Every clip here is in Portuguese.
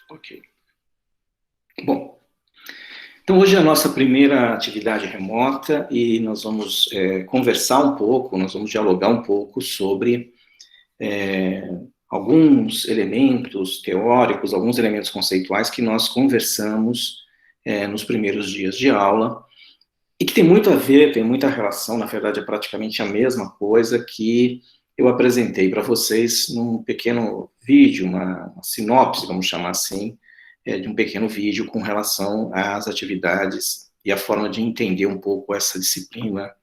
Ok. Bom, então hoje é a nossa primeira atividade remota e nós vamos conversar um pouco, nós vamos dialogar um pouco sobre alguns elementos teóricos, alguns elementos conceituais que nós conversamos nos primeiros dias de aula e que tem muito a ver, tem muita relação, na verdade é praticamente a mesma coisa que eu apresentei para vocês num pequeno vídeo, uma sinopse, vamos chamar assim, de um pequeno vídeo com relação às atividades e a forma de entender um pouco essa disciplina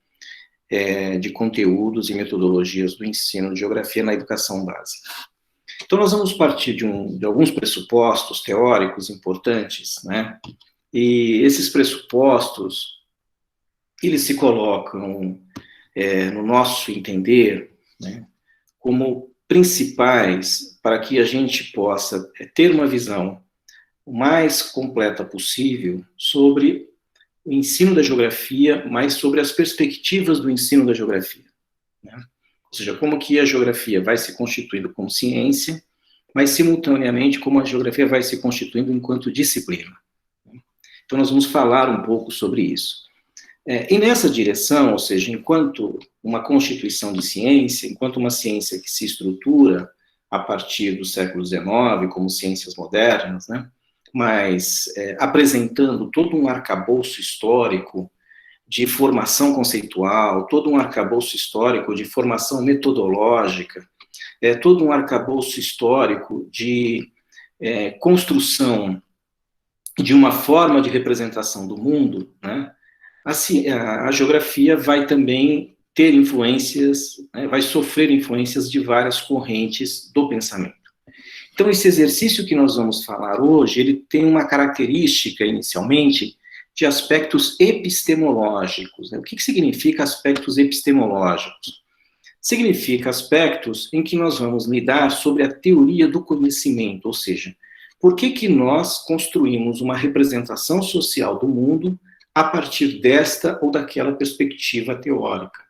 de conteúdos e metodologias do ensino de geografia na educação básica. Então, nós vamos partir de alguns pressupostos teóricos importantes, né? E esses pressupostos, eles se colocam, no nosso entender, né, como principais para que a gente possa ter uma visão o mais completa possível sobre o ensino da geografia, mas sobre as perspectivas do ensino da geografia, né? Ou seja, como que a geografia vai se constituindo como ciência, mas simultaneamente como a geografia vai se constituindo enquanto disciplina. Então nós vamos falar um pouco sobre isso. E nessa direção, ou seja, enquanto uma constituição de ciência, enquanto uma ciência que se estrutura a partir do século XIX, como ciências modernas, né, mas apresentando todo um arcabouço histórico de formação conceitual, todo um arcabouço histórico de formação metodológica, todo um arcabouço histórico de construção de uma forma de representação do mundo, né, assim, a geografia vai também ter influências, né, vai sofrer influências de várias correntes do pensamento. Então, esse exercício que nós vamos falar hoje, ele tem uma característica, inicialmente, de aspectos epistemológicos, né? O que significa aspectos epistemológicos? Significa aspectos em que nós vamos lidar sobre a teoria do conhecimento, ou seja, por que nós construímos uma representação social do mundo a partir desta ou daquela perspectiva teórica.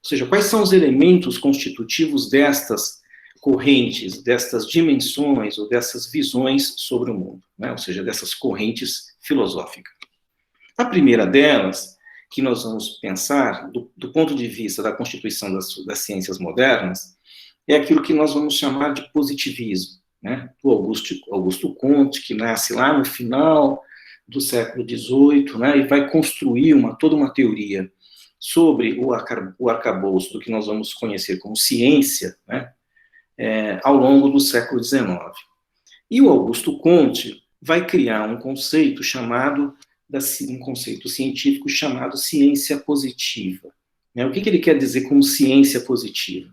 Ou seja, quais são os elementos constitutivos destas correntes, destas dimensões ou dessas visões sobre o mundo, né? Ou seja, dessas correntes filosóficas. A primeira delas, que nós vamos pensar, do ponto de vista da constituição das ciências modernas, é aquilo que nós vamos chamar de positivismo, né? Do Augusto Comte, que nasce lá no final do século XVIII, né, e vai construir toda uma teoria sobre o arcabouço do que nós vamos conhecer como ciência, né, ao longo do século XIX. E o Augusto Comte vai criar um conceito um conceito científico chamado ciência positiva. Né? O que ele quer dizer com ciência positiva?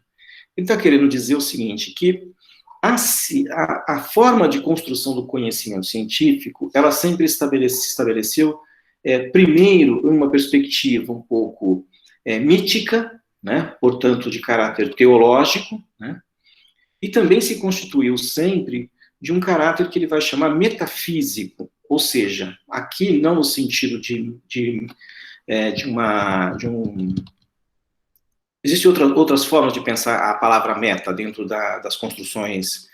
Ele está querendo dizer o seguinte, que a forma de construção do conhecimento científico, ela sempre estabeleceu, primeiro, uma perspectiva um pouco mítica, né, portanto, de caráter teológico, né, e também se constituiu sempre de um caráter que ele vai chamar metafísico, ou seja, aqui não no sentido Existem outras formas de pensar a palavra meta dentro das construções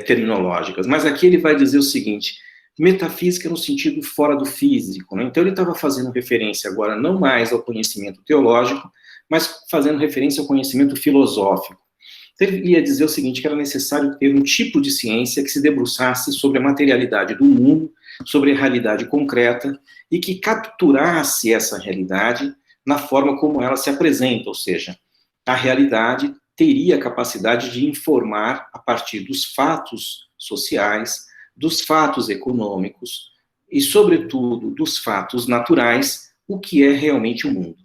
terminológicas, mas aqui ele vai dizer o seguinte, metafísica no sentido fora do físico, né? Então ele estava fazendo referência agora não mais ao conhecimento teológico, mas fazendo referência ao conhecimento filosófico. Então ele ia dizer o seguinte, que era necessário ter um tipo de ciência que se debruçasse sobre a materialidade do mundo, sobre a realidade concreta, e que capturasse essa realidade na forma como ela se apresenta, ou seja, a realidade teria a capacidade de informar a partir dos fatos sociais, dos fatos econômicos e, sobretudo, dos fatos naturais, o que é realmente o mundo.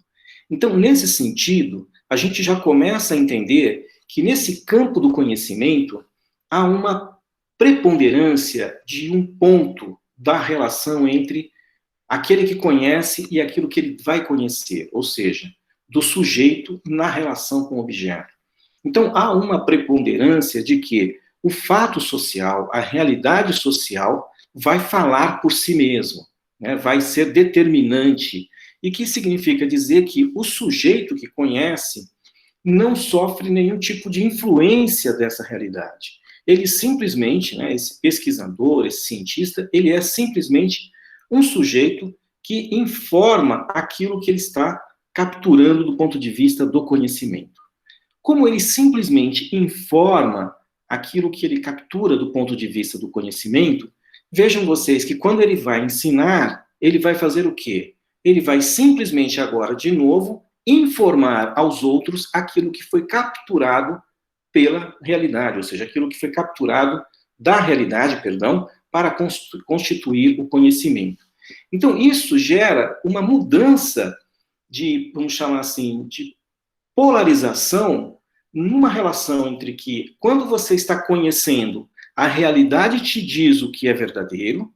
Então, nesse sentido, a gente já começa a entender que nesse campo do conhecimento há uma preponderância de um ponto da relação entre aquele que conhece e aquilo que ele vai conhecer, ou seja, do sujeito na relação com o objeto. Então, há uma preponderância de que o fato social, a realidade social, vai falar por si mesmo, né? Vai ser determinante. E que significa dizer que o sujeito que conhece não sofre nenhum tipo de influência dessa realidade. ele simplesmente, né, esse pesquisador, esse cientista, ele é simplesmente um sujeito que informa aquilo que ele está capturando do ponto de vista do conhecimento. Como ele simplesmente informa aquilo que ele captura do ponto de vista do conhecimento, vejam vocês que quando ele vai ensinar, ele vai fazer o quê? Ele vai simplesmente agora, de novo, informar aos outros aquilo que foi capturado pela realidade, ou seja, aquilo que foi capturado da realidade, perdão, para constituir o conhecimento. Então, isso gera uma mudança de, vamos chamar assim, de polarização numa relação entre que, quando você está conhecendo, a realidade te diz o que é verdadeiro,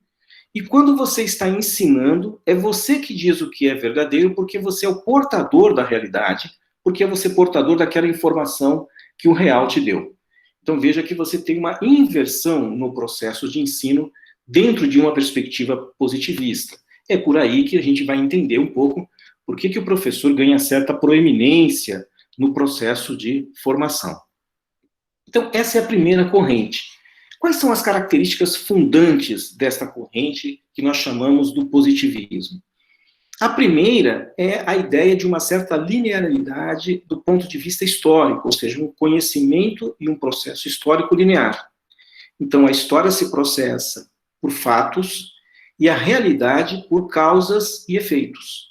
e quando você está ensinando, é você que diz o que é verdadeiro, porque você é o portador da realidade, porque é você portador daquela informação que o real te deu. Então veja que você tem uma inversão no processo de ensino dentro de uma perspectiva positivista. É por aí que a gente vai entender um pouco por que o professor ganha certa proeminência no processo de formação. Então essa é a primeira corrente. Quais são as características fundantes desta corrente que nós chamamos do positivismo? A primeira é a ideia de uma certa linearidade do ponto de vista histórico, ou seja, um conhecimento e um processo histórico linear. Então, a história se processa por fatos e a realidade por causas e efeitos.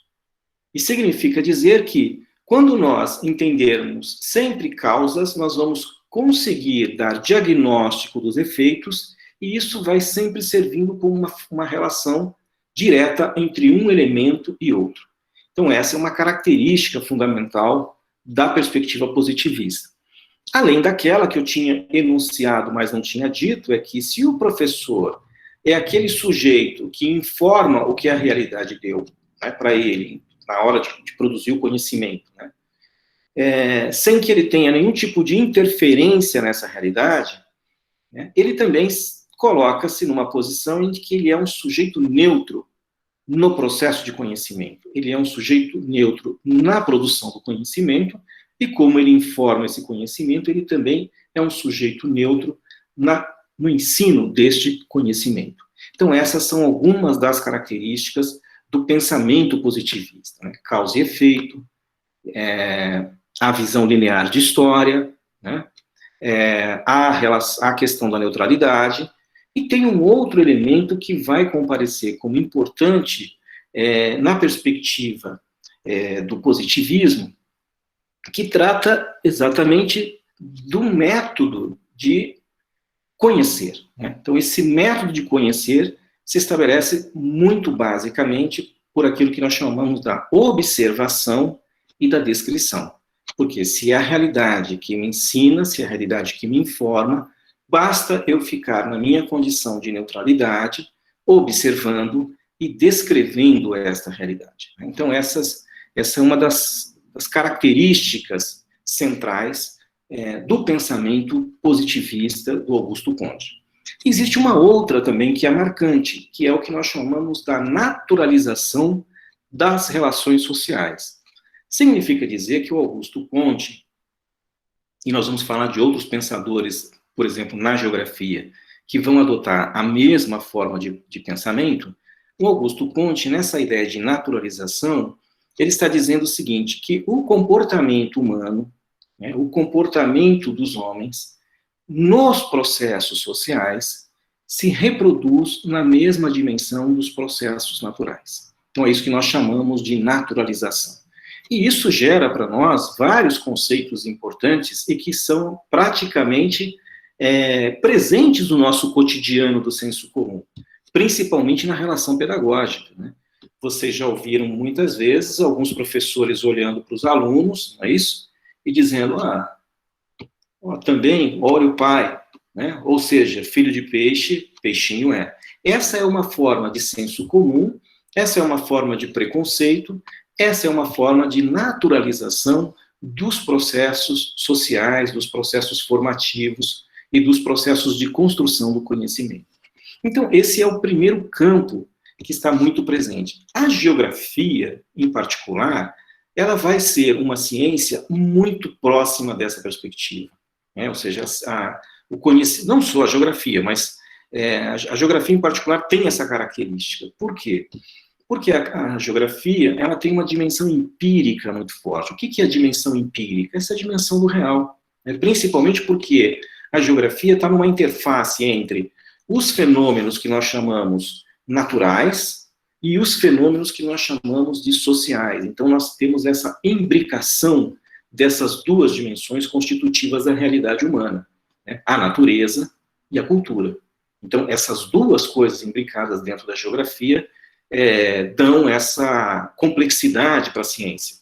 E significa dizer que, quando nós entendermos sempre causas, nós vamos conseguir dar diagnóstico dos efeitos, e isso vai sempre servindo como uma relação direta entre um elemento e outro. Então, essa é uma característica fundamental da perspectiva positivista. Além daquela que eu tinha enunciado, mas não tinha dito, é que se o professor é aquele sujeito que informa o que a realidade deu, né, para ele, na hora de produzir o conhecimento, né, sem que ele tenha nenhum tipo de interferência nessa realidade, né, ele também coloca-se numa posição em que ele é um sujeito neutro no processo de conhecimento. Ele é um sujeito neutro na produção do conhecimento, e como ele informa esse conhecimento, ele também é um sujeito neutro no ensino deste conhecimento. Então, essas são algumas das características do pensamento positivista, né? Causa e efeito, a visão linear de história, né? A questão da neutralidade, e tem um outro elemento que vai comparecer como importante na perspectiva do positivismo, que trata exatamente do método de conhecer, né? Então, esse método de conhecer se estabelece muito basicamente por aquilo que nós chamamos da observação e da descrição. Porque se é a realidade que me ensina, se é a realidade que me informa, basta eu ficar na minha condição de neutralidade, observando e descrevendo esta realidade. Então, essa é uma das características centrais do pensamento positivista do Augusto Conte. Existe uma outra também que é marcante, que é o que nós chamamos da naturalização das relações sociais. Significa dizer que o Augusto Conte, e nós vamos falar de outros pensadores, por exemplo, na geografia, que vão adotar a mesma forma de pensamento, o Augusto Conte, nessa ideia de naturalização, ele está dizendo o seguinte, que o comportamento humano, né, o comportamento dos homens, nos processos sociais, se reproduz na mesma dimensão dos processos naturais. Então, é isso que nós chamamos de naturalização. E isso gera para nós vários conceitos importantes e que são praticamente presentes no nosso cotidiano do senso comum, principalmente na relação pedagógica, né? Vocês já ouviram muitas vezes alguns professores olhando para os alunos, não é isso? E dizendo, também, olha o pai, né? Ou seja, filho de peixe, peixinho é. Essa é uma forma de senso comum, essa é uma forma de preconceito, essa é uma forma de naturalização dos processos sociais, dos processos formativos e dos processos de construção do conhecimento. Então, esse é o primeiro campo que está muito presente. A geografia, em particular, ela vai ser uma ciência muito próxima dessa perspectiva, né? Ou seja, não só a geografia, mas a geografia em particular tem essa característica. Por quê? Porque a geografia, ela tem uma dimensão empírica muito forte. O que é a dimensão empírica? Essa é a dimensão do real, né? Principalmente porque a geografia está numa interface entre os fenômenos que nós chamamos naturais e os fenômenos que nós chamamos de sociais. Então, nós temos essa imbricação dessas duas dimensões constitutivas da realidade humana, né? A natureza e a cultura. Então, essas duas coisas imbricadas dentro da geografia dão essa complexidade para a ciência.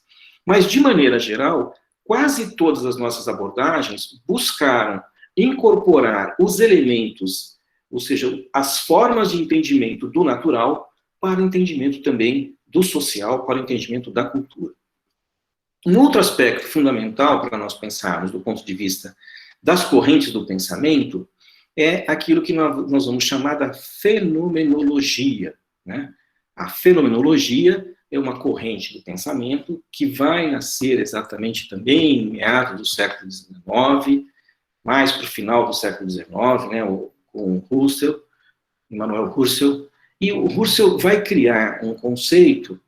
Mas, de maneira geral, quase todas as nossas abordagens buscaram incorporar os elementos, ou seja, as formas de entendimento do natural para o entendimento também do social, para o entendimento da cultura. Um outro aspecto fundamental para nós pensarmos do ponto de vista das correntes do pensamento é aquilo que nós vamos chamar da fenomenologia, né? A fenomenologia é uma corrente do pensamento que vai nascer exatamente também em meados do século XIX, mais para o final do século XIX, né, com Husserl, Emanuel Husserl, e o Husserl vai criar um conceito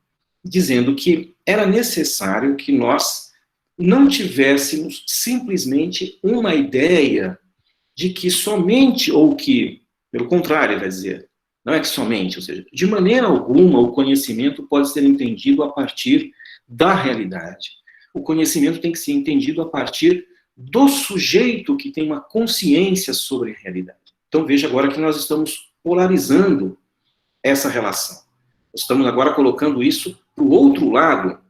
dizendo que era necessário que nós não tivéssemos simplesmente uma ideia de que somente, ou que, pelo contrário, ele vai dizer, não é que somente, ou seja, de maneira alguma o conhecimento pode ser entendido a partir da realidade. O conhecimento tem que ser entendido a partir do sujeito que tem uma consciência sobre a realidade. Então veja agora que nós estamos polarizando essa relação. Estamos agora colocando isso para o outro lado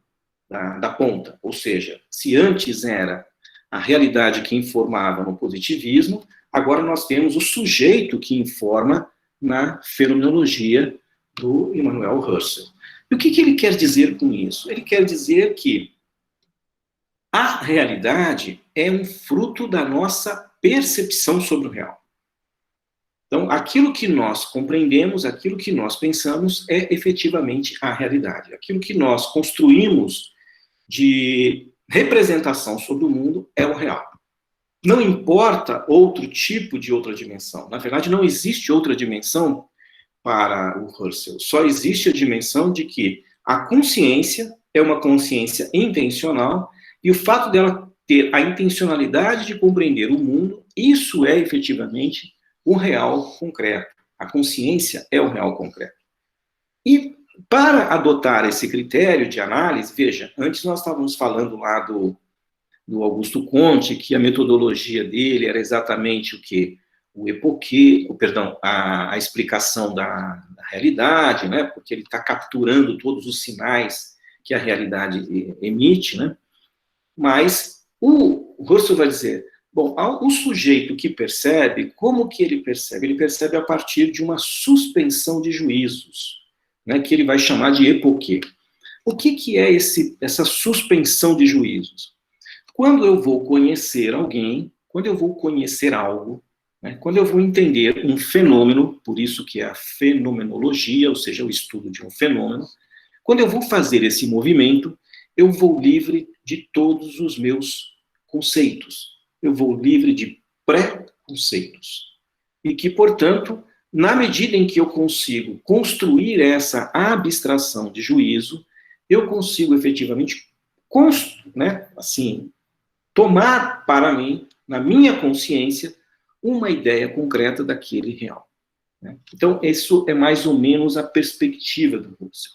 da ponta, ou seja, se antes era a realidade que informava no positivismo, agora nós temos o sujeito que informa na fenomenologia do Emanuel Husserl. E o que ele quer dizer com isso? Ele quer dizer que a realidade é um fruto da nossa percepção sobre o real. Então, aquilo que nós compreendemos, aquilo que nós pensamos é efetivamente a realidade. Aquilo que nós construímos de representação sobre o mundo é o real. Não importa outro tipo de outra dimensão. Na verdade, não existe outra dimensão para o Husserl. Só existe a dimensão de que a consciência é uma consciência intencional e o fato dela ter a intencionalidade de compreender o mundo, isso é efetivamente o real concreto. A consciência é o real concreto. E para adotar esse critério de análise, veja, antes nós estávamos falando lá do Augusto Comte, que a metodologia dele era exatamente o quê? O epoquê, a explicação da realidade, né? Porque ele está capturando todos os sinais que a realidade emite, né? Mas o Husserl vai dizer, bom, o sujeito que percebe, como que ele percebe? Ele percebe a partir de uma suspensão de juízos, né? Que ele vai chamar de epoquê. O que é essa suspensão de juízos? Quando eu vou conhecer alguém, quando eu vou conhecer algo, né, quando eu vou entender um fenômeno, por isso que é a fenomenologia, ou seja, o estudo de um fenômeno, quando eu vou fazer esse movimento, eu vou livre de todos os meus conceitos. Eu vou livre de pré-conceitos. E que, portanto, na medida em que eu consigo construir essa abstração de juízo, eu consigo efetivamente tomar para mim, na minha consciência, uma ideia concreta daquele real. Então, isso é mais ou menos a perspectiva do Husserl.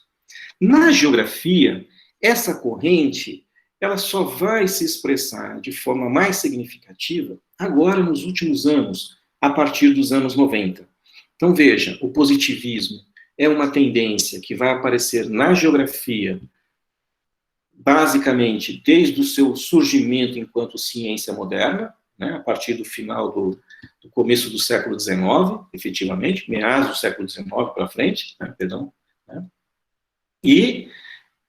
Na geografia, essa corrente, ela só vai se expressar de forma mais significativa agora, nos últimos anos, a partir dos anos 90. Então, veja, o positivismo é uma tendência que vai aparecer na geografia basicamente, desde o seu surgimento enquanto ciência moderna, né, a partir do final do começo do século XIX, efetivamente, meados do século XIX para frente, né, e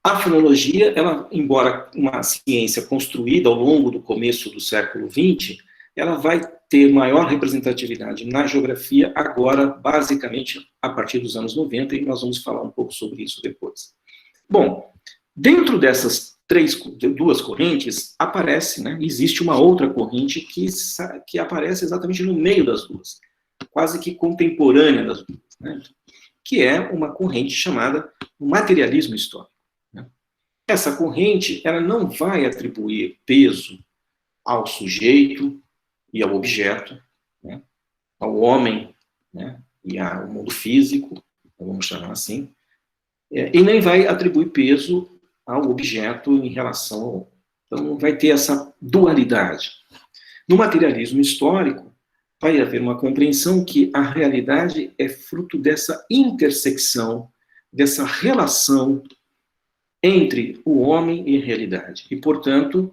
a fonologia, ela, embora uma ciência construída ao longo do começo do século XX, ela vai ter maior representatividade na geografia agora, basicamente, a partir dos anos 90, e nós vamos falar um pouco sobre isso depois. Bom, dentro dessas duas correntes, aparece, né? Existe uma outra corrente que aparece exatamente no meio das duas, quase que contemporânea das duas, né? Que é uma corrente chamada materialismo histórico, né? Essa corrente, ela não vai atribuir peso ao sujeito e ao objeto, né? Ao homem, né? E ao mundo físico, vamos chamar assim, e nem vai atribuir peso ao objeto em relação ao... Então, vai ter essa dualidade. No materialismo histórico, vai haver uma compreensão que a realidade é fruto dessa intersecção, dessa relação entre o homem e a realidade. E, portanto,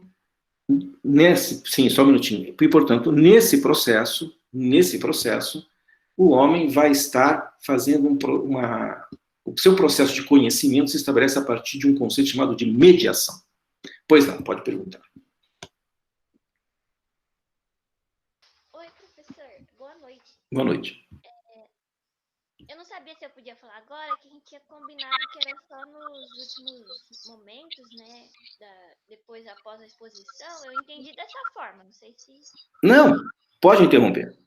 só um minutinho. E, portanto, nesse processo, o homem vai estar fazendo o seu processo de conhecimento se estabelece a partir de um conceito chamado de mediação. Pois não, pode perguntar. Oi, professor. Boa noite. Boa noite. Eu não sabia se eu podia falar agora, que a gente tinha combinado que era só nos últimos momentos, né? Depois, após a exposição. Eu entendi dessa forma, não sei se... Não, pode interromper.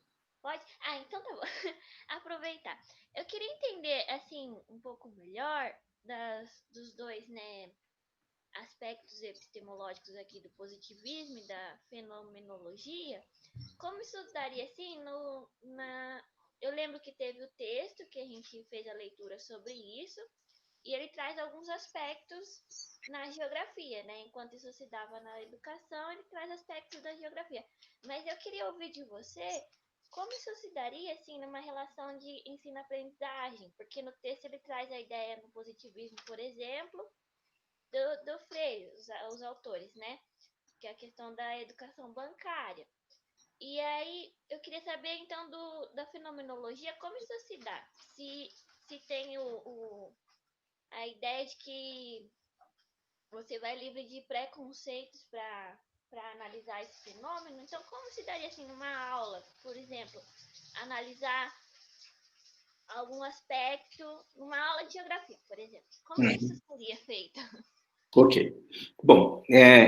Pode? Ah, então tá bom. Aproveitar. Eu queria entender, assim, um pouco melhor dos dois, né, aspectos epistemológicos aqui do positivismo e da fenomenologia. Como isso daria, assim, eu lembro que teve o texto que a gente fez a leitura sobre isso, e ele traz alguns aspectos na geografia, né? Enquanto isso se dava na educação, ele traz aspectos da geografia. Mas eu queria ouvir de você como isso se daria, assim, numa relação de ensino-aprendizagem, porque no texto ele traz a ideia no positivismo, por exemplo, do Freire, os autores, né? Que é a questão da educação bancária. E aí, eu queria saber, então, da fenomenologia, como isso se dá? Se tem a ideia de que você vai livre de preconceitos para analisar esse fenômeno. Então, como se daria, assim, numa aula, por exemplo, analisar algum aspecto, numa aula de geografia, por exemplo? Como isso seria feito? Ok. Bom,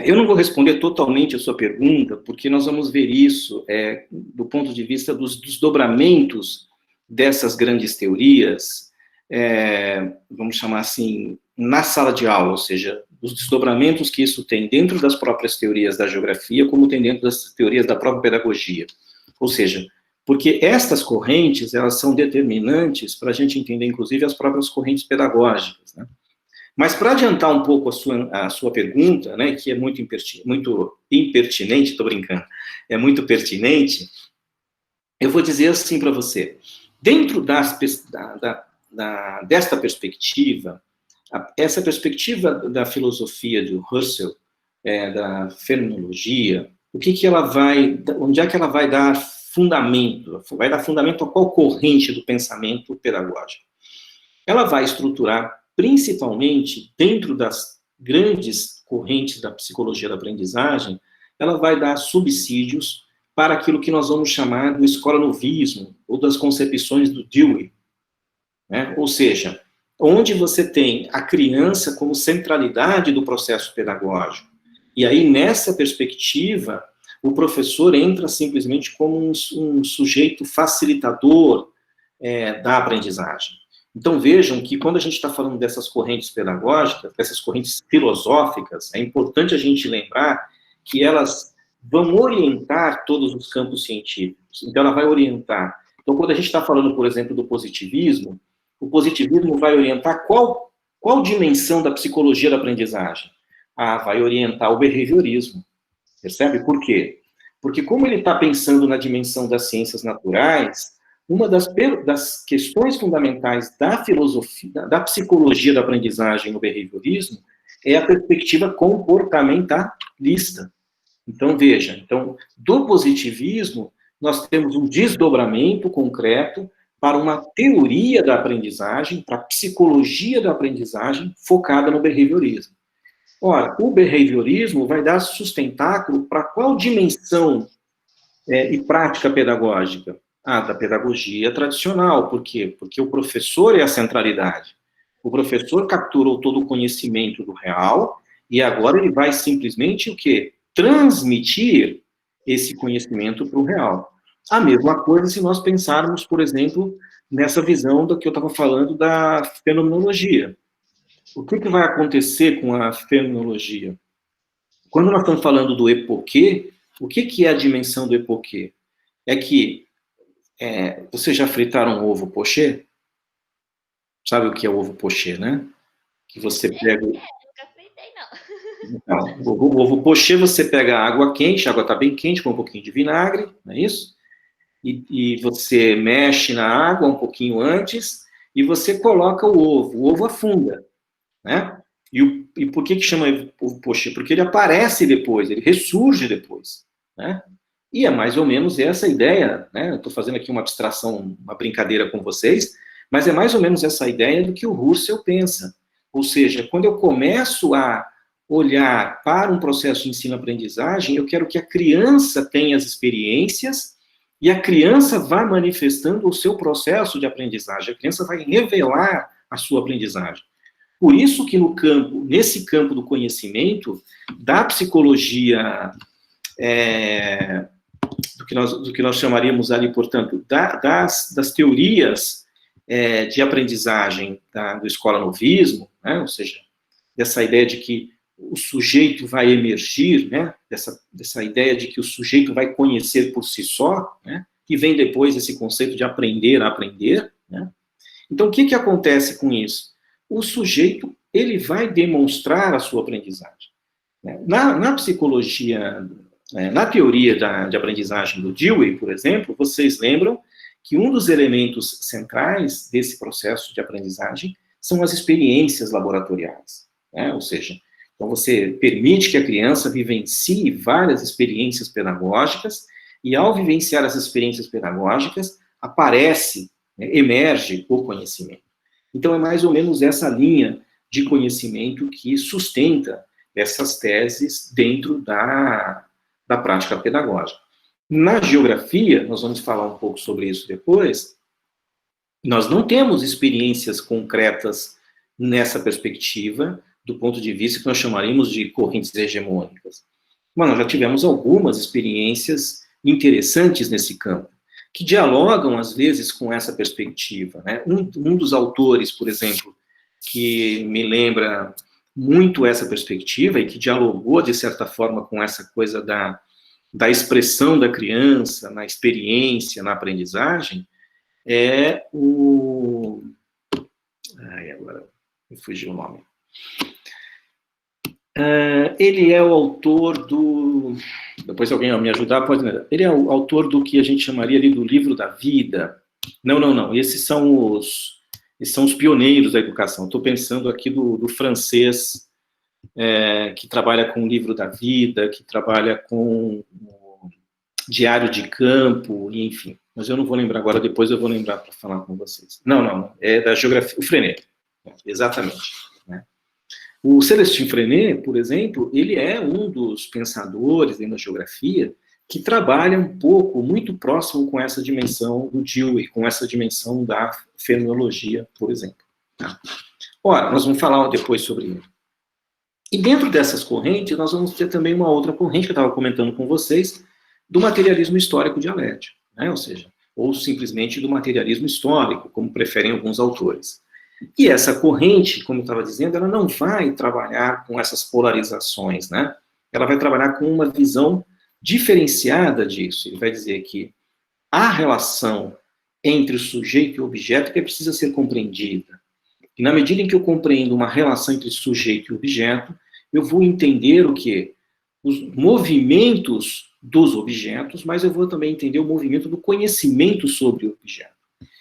eu não vou responder totalmente a sua pergunta, porque nós vamos ver isso do ponto de vista dos desdobramentos dessas grandes teorias, vamos chamar assim, na sala de aula, ou seja, os desdobramentos que isso tem dentro das próprias teorias da geografia, como tem dentro das teorias da própria pedagogia. Ou seja, porque estas correntes, elas são determinantes para a gente entender, inclusive, as próprias correntes pedagógicas, né? Mas para adiantar um pouco a sua pergunta, né, que é muito impertinente, estou brincando, é muito pertinente, eu vou dizer assim para você, dentro desta perspectiva, essa perspectiva da filosofia de Husserl, da fenomenologia, onde é que ela vai dar fundamento? Vai dar fundamento a qual corrente do pensamento pedagógico? Ela vai estruturar principalmente dentro das grandes correntes da psicologia da aprendizagem, ela vai dar subsídios para aquilo que nós vamos chamar do escola-novismo, ou das concepções do Dewey, né? Ou seja, onde você tem a criança como centralidade do processo pedagógico. E aí, nessa perspectiva, o professor entra simplesmente como um sujeito facilitador da aprendizagem. Então, vejam que quando a gente está falando dessas correntes pedagógicas, dessas correntes filosóficas, é importante a gente lembrar que elas vão orientar todos os campos científicos. Então, ela vai orientar. Então, quando a gente está falando, por exemplo, do positivismo, o positivismo vai orientar qual dimensão da psicologia da aprendizagem? Vai orientar o behaviorismo. Percebe? Por quê? Porque como ele está pensando na dimensão das ciências naturais, uma das questões fundamentais da filosofia, da psicologia da aprendizagem no behaviorismo, é a perspectiva comportamentalista. Então, veja, do positivismo, nós temos um desdobramento concreto para uma teoria da aprendizagem, para a psicologia da aprendizagem focada no behaviorismo. Ora, o behaviorismo vai dar sustentáculo para qual dimensão e prática pedagógica? Da pedagogia tradicional. Por quê? Porque o professor é a centralidade. O professor capturou todo o conhecimento do real E agora ele vai simplesmente o quê? Transmitir esse conhecimento para o real. A mesma coisa se nós pensarmos, por exemplo, nessa visão do que eu estava falando da fenomenologia. O que vai acontecer com a fenomenologia? Quando nós estamos falando do epoquê, o que é a dimensão do epoquê? É que vocês já fritaram um ovo pochê? Sabe o que é o ovo pochê, né? Que você pega... nunca fritei, não. Então, o ovo pochê, você pega a água quente, a água está bem quente, com um pouquinho de vinagre, não é isso? E você mexe na água um pouquinho antes, e você coloca o ovo afunda, né? E por que chama ovo pochê? Porque ele aparece depois, ele ressurge depois, né? E é mais ou menos essa ideia, né? Eu estou fazendo aqui uma abstração, uma brincadeira com vocês, mas é mais ou menos essa ideia do que o Russell pensa. Ou seja, quando eu começo a olhar para um processo de ensino-aprendizagem, eu quero que a criança tenha as experiências e a criança vá manifestando o seu processo de aprendizagem. A criança vai revelar a sua aprendizagem. Por isso que nesse campo do conhecimento, da psicologia, do que nós chamaríamos ali, portanto, das teorias de aprendizagem do escola-novismo, né, ou seja, dessa ideia de que o sujeito vai emergir, né, dessa ideia de que o sujeito vai conhecer por si só, né, que vem depois esse conceito de aprender a aprender, né. Então, o que acontece com isso? O sujeito, ele vai demonstrar a sua aprendizagem. Na psicologia, na teoria de aprendizagem do Dewey, por exemplo, vocês lembram que um dos elementos centrais desse processo de aprendizagem são as experiências laboratoriais, né? Ou seja, então você permite que a criança vivencie várias experiências pedagógicas, e ao vivenciar as experiências pedagógicas, aparece, né, emerge o conhecimento. Então é mais ou menos essa linha de conhecimento que sustenta essas teses dentro da prática pedagógica. Na geografia, nós vamos falar um pouco sobre isso depois, nós não temos experiências concretas nessa perspectiva, do ponto de vista que nós chamaríamos de correntes hegemônicas. Mas nós já tivemos algumas experiências interessantes nesse campo, que dialogam, às vezes, com essa perspectiva, né? Um dos autores, por exemplo, que me lembra muito essa perspectiva e que dialogou, de certa forma, com essa coisa da expressão da criança, na experiência, na aprendizagem, é o... agora me fugiu o nome. Ele é o autor do... Depois, se alguém me ajudar, pode... Ele é o autor do que a gente chamaria ali do livro da vida. Não. Esses são os pioneiros da educação. Estou pensando aqui do francês, que trabalha com o livro da vida, que trabalha com o diário de campo, enfim. Mas eu não vou lembrar agora, depois eu vou lembrar para falar com vocês. Não. É da geografia. O Freinet. Exatamente. O Célestin Freinet, por exemplo, ele é um dos pensadores dentro da geografia que trabalha um pouco, muito próximo com essa dimensão do Dewey, com essa dimensão da fenomenologia, por exemplo. Ora, nós vamos falar depois sobre ele. E dentro dessas correntes, nós vamos ter também uma outra corrente que eu estava comentando com vocês, do materialismo histórico dialético, né? ou simplesmente do materialismo histórico, como preferem alguns autores. E essa corrente, como eu estava dizendo, ela não vai trabalhar com essas polarizações, né? Ela vai trabalhar com uma visão diferenciada disso. Ele vai dizer que a relação entre o sujeito e o objeto que precisa ser compreendida. E na medida em que eu compreendo uma relação entre sujeito e objeto, eu vou entender o quê? Os movimentos dos objetos, mas eu vou também entender o movimento do conhecimento sobre o objeto.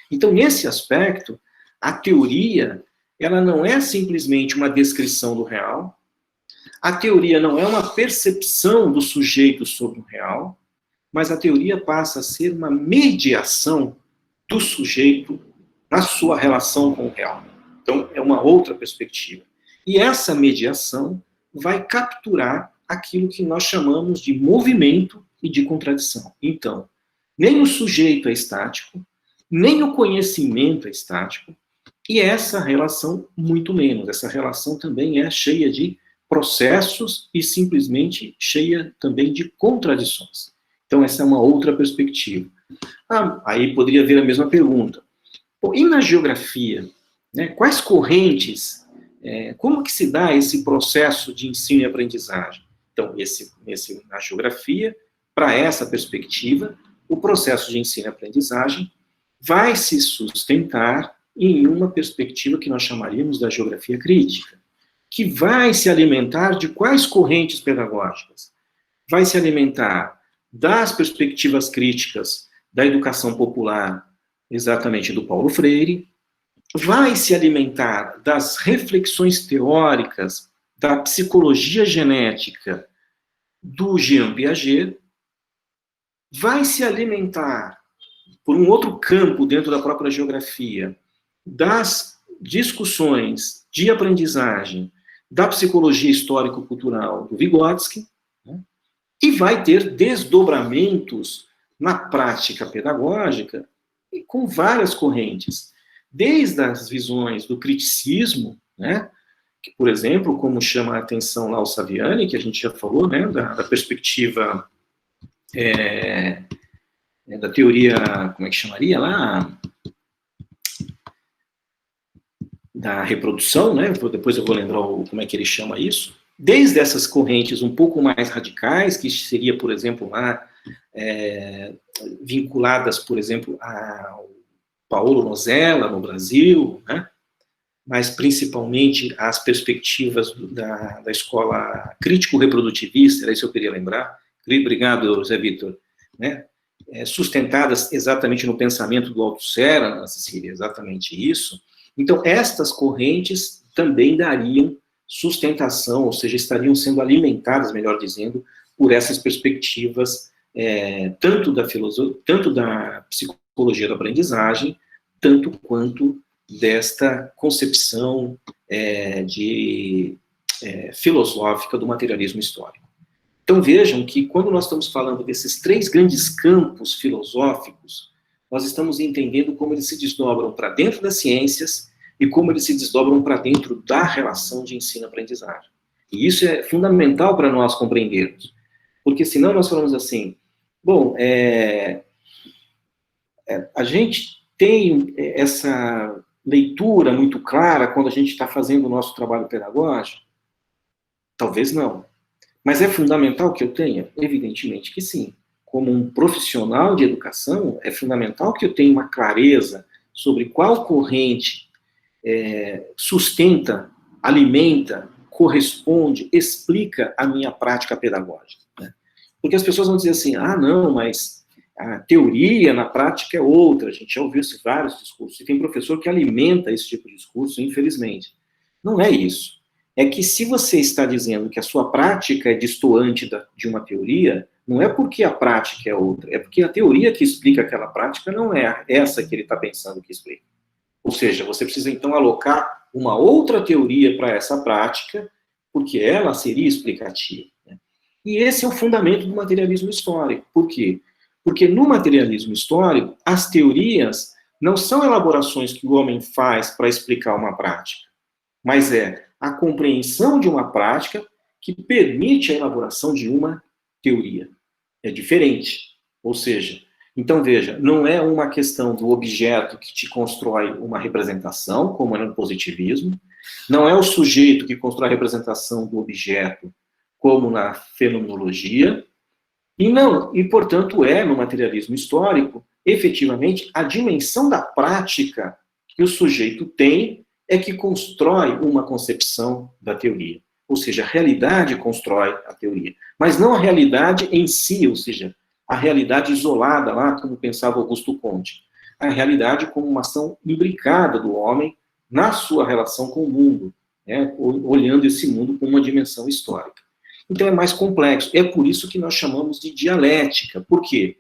Então, nesse aspecto, a teoria, ela não é simplesmente uma descrição do real, a teoria não é uma percepção do sujeito sobre o real, mas a teoria passa a ser uma mediação do sujeito na sua relação com o real. Então, é uma outra perspectiva. E essa mediação vai capturar aquilo que nós chamamos de movimento e de contradição. Então, nem o sujeito é estático, nem o conhecimento é estático, e essa relação, muito menos. Essa relação também é cheia de processos e simplesmente cheia também de contradições. Então, essa é uma outra perspectiva. Aí poderia haver a mesma pergunta. E na geografia, né, quais correntes, como que se dá esse processo de ensino e aprendizagem? Então, na geografia, para essa perspectiva, o processo de ensino e aprendizagem vai se sustentar em uma perspectiva que nós chamaríamos da geografia crítica, que vai se alimentar de quais correntes pedagógicas? Vai se alimentar das perspectivas críticas da educação popular, exatamente do Paulo Freire, vai se alimentar das reflexões teóricas da psicologia genética do Jean Piaget, vai se alimentar, por um outro campo dentro da própria geografia, das discussões de aprendizagem da psicologia histórico-cultural do Vygotsky, né, e vai ter desdobramentos na prática pedagógica e com várias correntes, desde as visões do criticismo, né, que, por exemplo, como chama a atenção lá o Saviani, que a gente já falou, né, da perspectiva da teoria, como é que chamaria lá? Da reprodução, né? Depois eu vou lembrar como é que ele chama isso. Desde essas correntes um pouco mais radicais, que seria, por exemplo, lá, vinculadas, por exemplo, ao Paulo Nozella, no Brasil, né? Mas principalmente as perspectivas da escola crítico-reprodutivista, era isso que eu queria lembrar. Obrigado, José Vitor. Né? Sustentadas exatamente no pensamento do Althusser, Ana Cecília, exatamente isso. Então, estas correntes também dariam sustentação, ou seja, estariam sendo alimentadas, melhor dizendo, por essas perspectivas, tanto da psicologia da aprendizagem, tanto quanto desta concepção filosófica do materialismo histórico. Então, vejam que quando nós estamos falando desses três grandes campos filosóficos, nós estamos entendendo como eles se desdobram para dentro das ciências e como eles se desdobram para dentro da relação de ensino-aprendizagem. E isso é fundamental para nós compreendermos. Porque senão nós falamos assim, bom, a gente tem essa leitura muito clara quando a gente está fazendo o nosso trabalho pedagógico? Talvez não. Mas é fundamental que eu tenha? Evidentemente que sim. Como um profissional de educação, é fundamental que eu tenha uma clareza sobre qual corrente sustenta, alimenta, corresponde, explica a minha prática pedagógica. Né? Porque as pessoas vão dizer assim, não, mas a teoria na prática é outra. A gente já ouviu vários discursos, e tem professor que alimenta esse tipo de discurso, infelizmente. Não é isso. É que se você está dizendo que a sua prática é distoante de uma teoria, não é porque a prática é outra, é porque a teoria que explica aquela prática não é essa que ele está pensando que explica. Ou seja, você precisa então alocar uma outra teoria para essa prática, porque ela seria explicativa. Né? E esse é o fundamento do materialismo histórico. Por quê? Porque no materialismo histórico, as teorias não são elaborações que o homem faz para explicar uma prática, mas é a compreensão de uma prática que permite a elaboração de uma teoria. É diferente. Ou seja, então veja, não é uma questão do objeto que te constrói uma representação, como é no positivismo, não é o sujeito que constrói a representação do objeto, como na fenomenologia, e portanto no materialismo histórico, efetivamente, a dimensão da prática que o sujeito tem é que constrói uma concepção da teoria. Ou seja, a realidade constrói a teoria. Mas não a realidade em si, ou seja, a realidade isolada lá, como pensava Augusto Comte. A realidade como uma ação imbricada do homem na sua relação com o mundo, né, olhando esse mundo com uma dimensão histórica. Então é mais complexo. É por isso que nós chamamos de dialética. Por quê?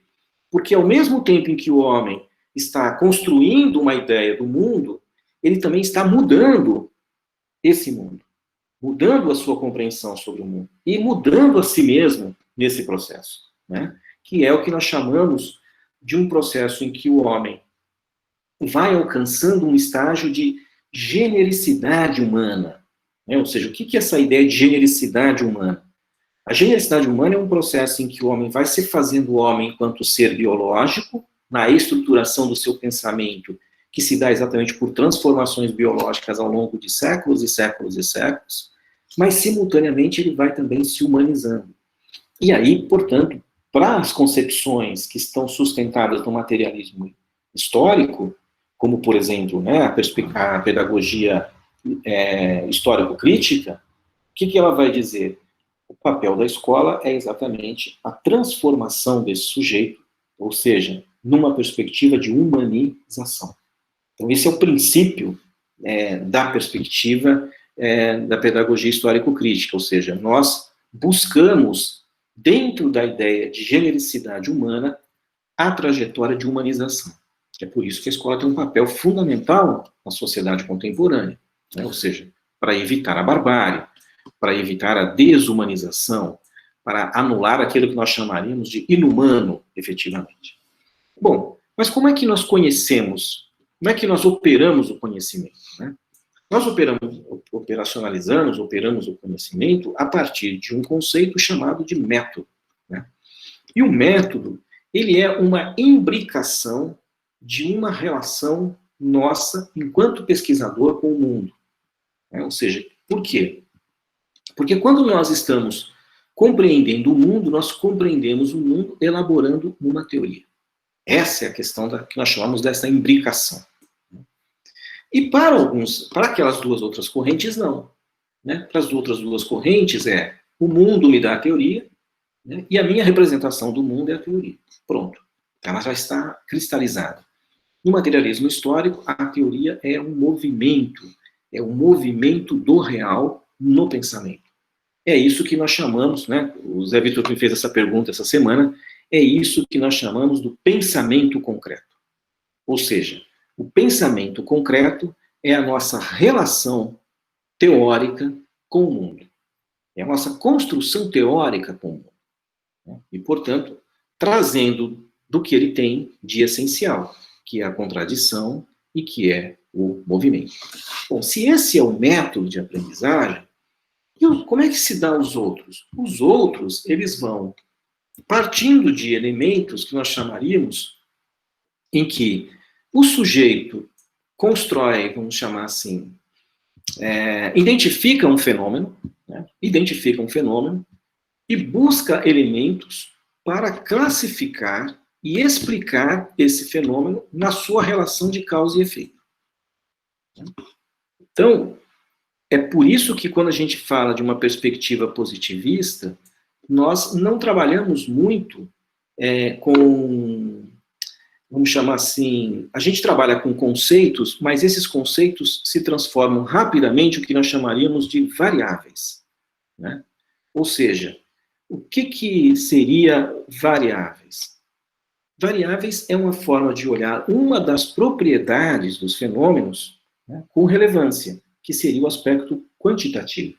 Porque ao mesmo tempo em que o homem está construindo uma ideia do mundo, ele também está mudando esse mundo, mudando a sua compreensão sobre o mundo e mudando a si mesmo nesse processo, né? Que é o que nós chamamos de um processo em que o homem vai alcançando um estágio de genericidade humana. né? Ou seja, o que é essa ideia de genericidade humana? A genericidade humana é um processo em que o homem vai se fazendo o homem enquanto ser biológico, na estruturação do seu pensamento, que se dá exatamente por transformações biológicas ao longo de séculos e séculos e séculos, mas simultaneamente ele vai também se humanizando. E aí, portanto, para as concepções que estão sustentadas no materialismo histórico, como, por exemplo, né, a pedagogia histórico-crítica, o que ela vai dizer? O papel da escola é exatamente a transformação desse sujeito, ou seja, numa perspectiva de humanização. Então, esse é o princípio da perspectiva da pedagogia histórico-crítica, ou seja, nós buscamos, dentro da ideia de genericidade humana, a trajetória de humanização. É por isso que a escola tem um papel fundamental na sociedade contemporânea, né? Ou seja, para evitar a barbárie, para evitar a desumanização, para anular aquilo que nós chamaríamos de inumano, efetivamente. Bom, mas como é que nós conhecemos, como é que nós operamos o conhecimento, né? Nós operamos o conhecimento a partir de um conceito chamado de método, né? E o método, ele é uma imbricação de uma relação nossa, enquanto pesquisador, com o mundo, né? Ou seja, por quê? Porque quando nós estamos compreendendo o mundo, nós compreendemos o mundo elaborando uma teoria. Essa é a questão que nós chamamos dessa imbricação. E para aquelas duas outras correntes, não. Né? Para as outras duas correntes o mundo me dá a teoria, né? E a minha representação do mundo é a teoria. Pronto. Ela já está cristalizada. No materialismo histórico, a teoria é um movimento do real no pensamento. É isso que nós chamamos, né? O Zé Vitor me fez essa pergunta essa semana, é isso que nós chamamos do pensamento concreto. Ou seja, o pensamento concreto é a nossa relação teórica com o mundo. É a nossa construção teórica com o mundo. Né? E, portanto, trazendo do que ele tem de essencial, que é a contradição e que é o movimento. Bom, se esse é o método de aprendizagem, como é que se dá os outros? Os outros, eles vão partindo de elementos que nós chamaríamos em que o sujeito constrói, vamos chamar assim, identifica um fenômeno, né? Identifica um fenômeno e busca elementos para classificar e explicar esse fenômeno na sua relação de causa e efeito. Então, é por isso que quando a gente fala de uma perspectiva positivista, nós não trabalhamos muito vamos chamar assim, a gente trabalha com conceitos, mas esses conceitos se transformam rapidamente o que nós chamaríamos de variáveis, né? Ou seja, o que seria variáveis? Variáveis é uma forma de olhar uma das propriedades dos fenômenos, né, com relevância, que seria o aspecto quantitativo.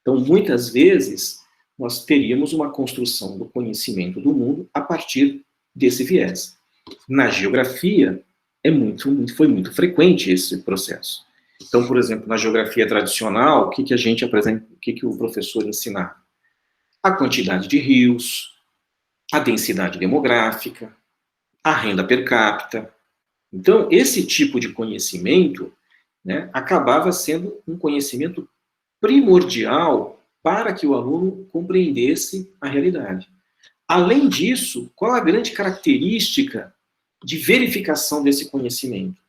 Então, muitas vezes, nós teríamos uma construção do conhecimento do mundo a partir desse viés. Na geografia, foi muito frequente esse processo. Então, por exemplo, na geografia tradicional, o que a gente apresenta, o que o professor ensinava? A quantidade de rios, a densidade demográfica, a renda per capita. Então, esse tipo de conhecimento, né, acabava sendo um conhecimento primordial para que o aluno compreendesse a realidade. Além disso, qual a grande característica de verificação desse conhecimento?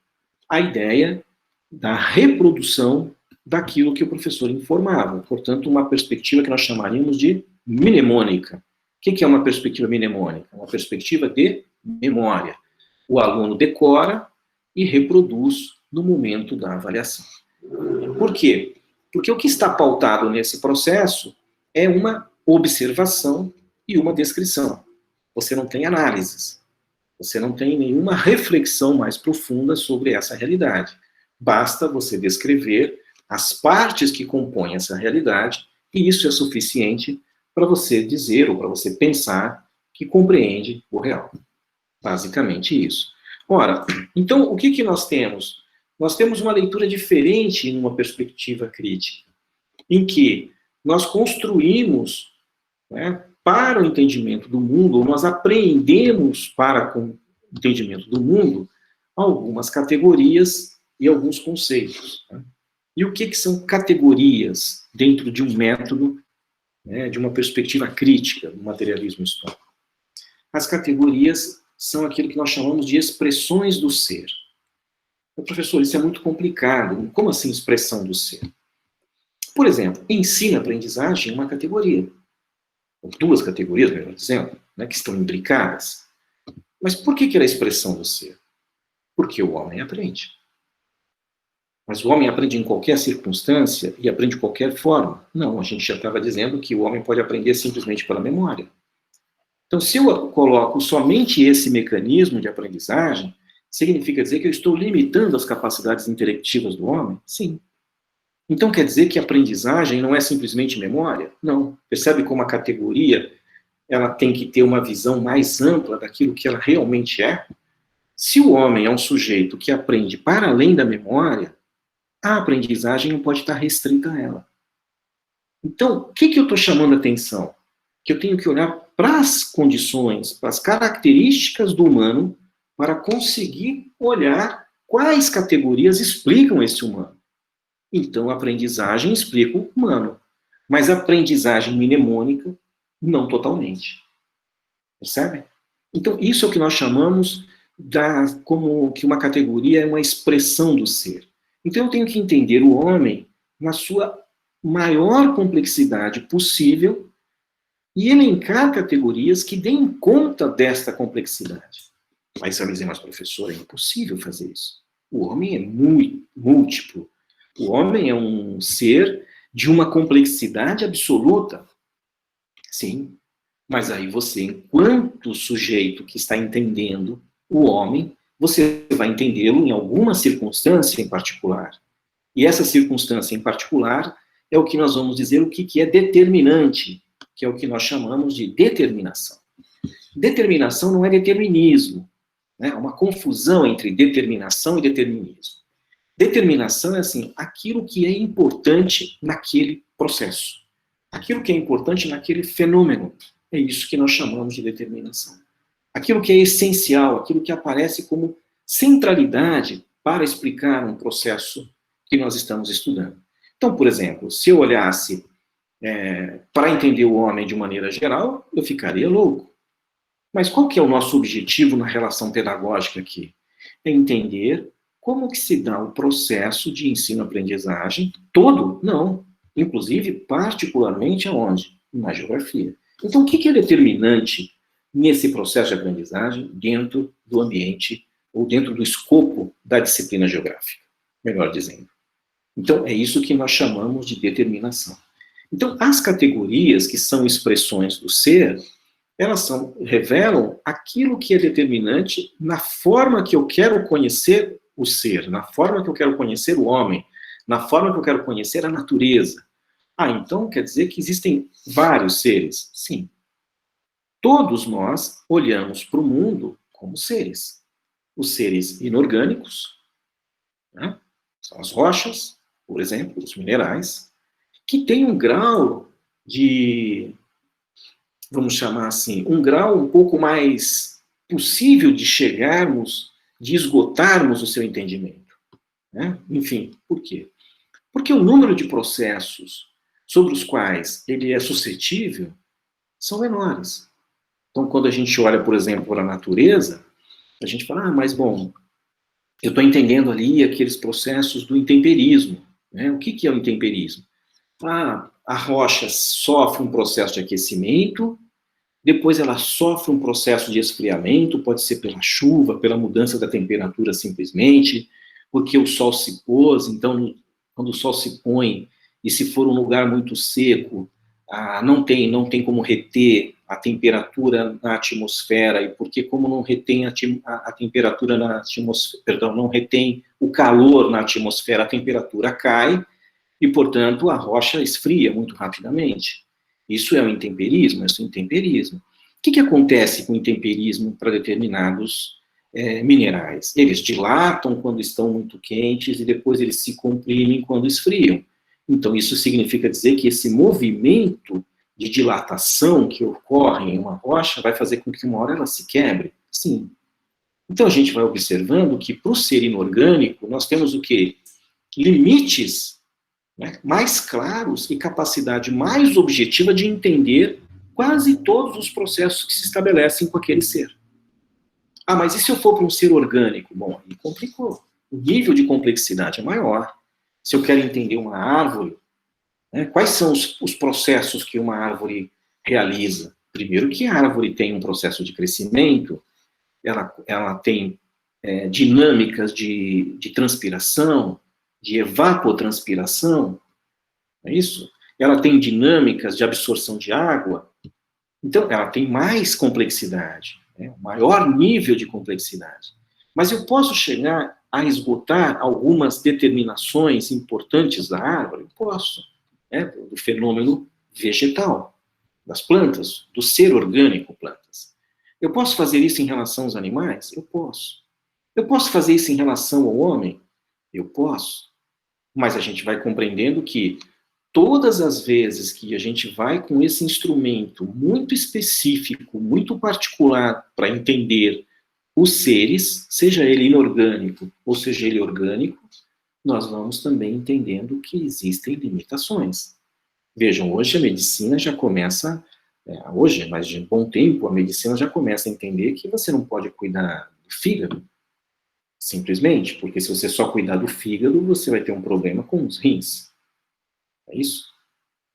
A ideia da reprodução daquilo que o professor informava. Portanto, uma perspectiva que nós chamaríamos de mnemônica. O que é uma perspectiva mnemônica? Uma perspectiva de memória. O aluno decora e reproduz no momento da avaliação. Por quê? Porque o que está pautado nesse processo é uma observação e uma descrição. Você não tem análises. Você não tem nenhuma reflexão mais profunda sobre essa realidade. Basta você descrever as partes que compõem essa realidade, e isso é suficiente para você dizer, ou para você pensar, que compreende o real. Basicamente isso. Ora, então, o que nós temos? Nós temos uma leitura diferente numa perspectiva crítica. em que nós construímos, né, para o entendimento do mundo, ou nós apreendemos para o entendimento do mundo algumas categorias e alguns conceitos. Né? E o que são categorias dentro de um método, né, de uma perspectiva crítica do materialismo histórico? As categorias são aquilo que nós chamamos de expressões do ser. Professor, isso é muito complicado. Como assim expressão do ser? Por exemplo, ensino-aprendizagem é uma categoria. Ou duas categorias, melhor dizendo, né, que estão imbricadas. Mas por que ela é a expressão do ser? Porque o homem aprende. Mas o homem aprende em qualquer circunstância e aprende de qualquer forma? Não, a gente já estava dizendo que o homem pode aprender simplesmente pela memória. Então, se eu coloco somente esse mecanismo de aprendizagem, significa dizer que eu estou limitando as capacidades intelectivas do homem? Sim. Então, quer dizer que a aprendizagem não é simplesmente memória? Não. Percebe como a categoria ela tem que ter uma visão mais ampla daquilo que ela realmente é? Se o homem é um sujeito que aprende para além da memória, a aprendizagem não pode estar restrita a ela. Então, o que eu estou chamando a atenção? Que eu tenho que olhar para as condições, para as características do humano, para conseguir olhar quais categorias explicam esse humano. Então, a aprendizagem explica o humano, mas a aprendizagem mnemônica, não totalmente. Percebe? Então, isso é o que nós chamamos como que uma categoria é uma expressão do ser. Então, eu tenho que entender o homem na sua maior complexidade possível e elencar categorias que deem conta desta complexidade. Mas você vai dizer, mas professor, é impossível fazer isso. O homem é muito múltiplo. O homem é um ser de uma complexidade absoluta. Sim, mas aí você, enquanto sujeito que está entendendo o homem, você vai entendê-lo em alguma circunstância em particular. E essa circunstância em particular é o que nós vamos dizer o que é determinante, que é o que nós chamamos de determinação. Determinação não é determinismo, né? É uma confusão entre determinação e determinismo. Determinação é assim, aquilo que é importante naquele processo, aquilo que é importante naquele fenômeno. É isso que nós chamamos de determinação. Aquilo que é essencial, aquilo que aparece como centralidade para explicar um processo que nós estamos estudando. Então, por exemplo, se eu olhasse para entender o homem de maneira geral, eu ficaria louco. Mas qual que é o nosso objetivo na relação pedagógica aqui? É entender como que se dá o processo de ensino-aprendizagem todo? Não. Inclusive, particularmente aonde? Na geografia. Então, o que é determinante nesse processo de aprendizagem dentro do ambiente ou dentro do escopo da disciplina geográfica? Melhor dizendo. Então, é isso que nós chamamos de determinação. Então, as categorias que são expressões do ser, elas revelam aquilo que é determinante na forma que eu quero conhecer o ser, na forma que eu quero conhecer o homem, na forma que eu quero conhecer a natureza. Ah, então quer dizer que existem vários seres? Sim. Todos nós olhamos para o mundo como seres. Os seres inorgânicos, né? São as rochas, por exemplo, os minerais, que têm um grau de, vamos chamar assim, um grau um pouco mais possível de chegarmos, de esgotarmos o seu entendimento. Né? Enfim, por quê? Porque o número de processos sobre os quais ele é suscetível são menores. Então, quando a gente olha, por exemplo, para a natureza, a gente fala, mas bom, eu estou entendendo ali aqueles processos do intemperismo. Né? O que é o intemperismo? A rocha sofre um processo de aquecimento, depois ela sofre um processo de esfriamento, pode ser pela chuva, pela mudança da temperatura simplesmente, porque o sol se pôs, então, quando o sol se põe, e se for um lugar muito seco, não tem como reter a temperatura na atmosfera, e porque como não retém a temperatura na atmosfera, perdão, não retém o calor na atmosfera, a temperatura cai, e, portanto, a rocha esfria muito rapidamente. Isso é o intemperismo, isso é o intemperismo. O que acontece com o intemperismo para determinados minerais? Eles dilatam quando estão muito quentes e depois eles se comprimem quando esfriam. Então, isso significa dizer que esse movimento de dilatação que ocorre em uma rocha vai fazer com que uma hora ela se quebre? Sim. Então, a gente vai observando que, para o ser inorgânico, nós temos o quê? Limites, né, mais claros e capacidade mais objetiva de entender quase todos os processos que se estabelecem com aquele ser. Ah, mas e se eu for para um ser orgânico? Bom, aí complicou. O nível de complexidade é maior. Se eu quero entender uma árvore, né, quais são os processos que uma árvore realiza? Primeiro que a árvore tem um processo de crescimento, ela tem dinâmicas de transpiração, de evapotranspiração, não é isso? Ela tem dinâmicas de absorção de água, então ela tem mais complexidade, né? Maior nível de complexidade. Mas eu posso chegar a esgotar algumas determinações importantes da árvore? Eu posso, né? Do fenômeno vegetal, das plantas, do ser orgânico plantas. Eu posso fazer isso em relação aos animais? Eu posso. Eu posso fazer isso em relação ao homem? Eu posso. Mas a gente vai compreendendo que todas as vezes que a gente vai com esse instrumento muito específico, muito particular para entender os seres, seja ele inorgânico ou seja ele orgânico, nós vamos também entendendo que existem limitações. Vejam, hoje a medicina já começa, hoje, mas de bom tempo, a medicina já começa a entender que você não pode cuidar do fígado, simplesmente, porque se você só cuidar do fígado, você vai ter um problema com os rins. É isso?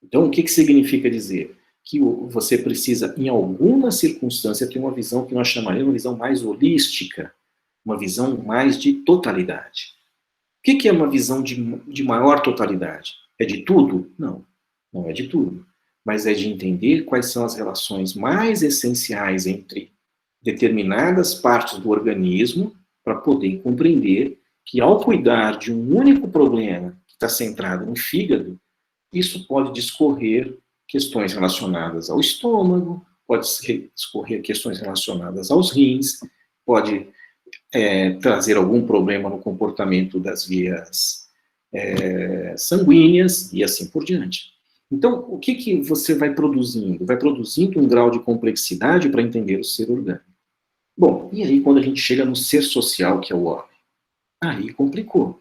Então, o que significa dizer? Que você precisa, em alguma circunstância, ter uma visão que nós chamaríamos de uma visão mais holística, uma visão mais de totalidade. O que é uma visão de maior totalidade? É de tudo? Não, não é de tudo. Mas é de entender quais são as relações mais essenciais entre determinadas partes do organismo para poder compreender que, ao cuidar de um único problema que está centrado no fígado, isso pode discorrer questões relacionadas ao estômago, pode discorrer questões relacionadas aos rins, pode trazer algum problema no comportamento das vias sanguíneas e assim por diante. Então, o que você vai produzindo? Vai produzindo um grau de complexidade para entender o ser orgânico. Bom, e aí quando a gente chega no ser social, que é o homem? Aí complicou.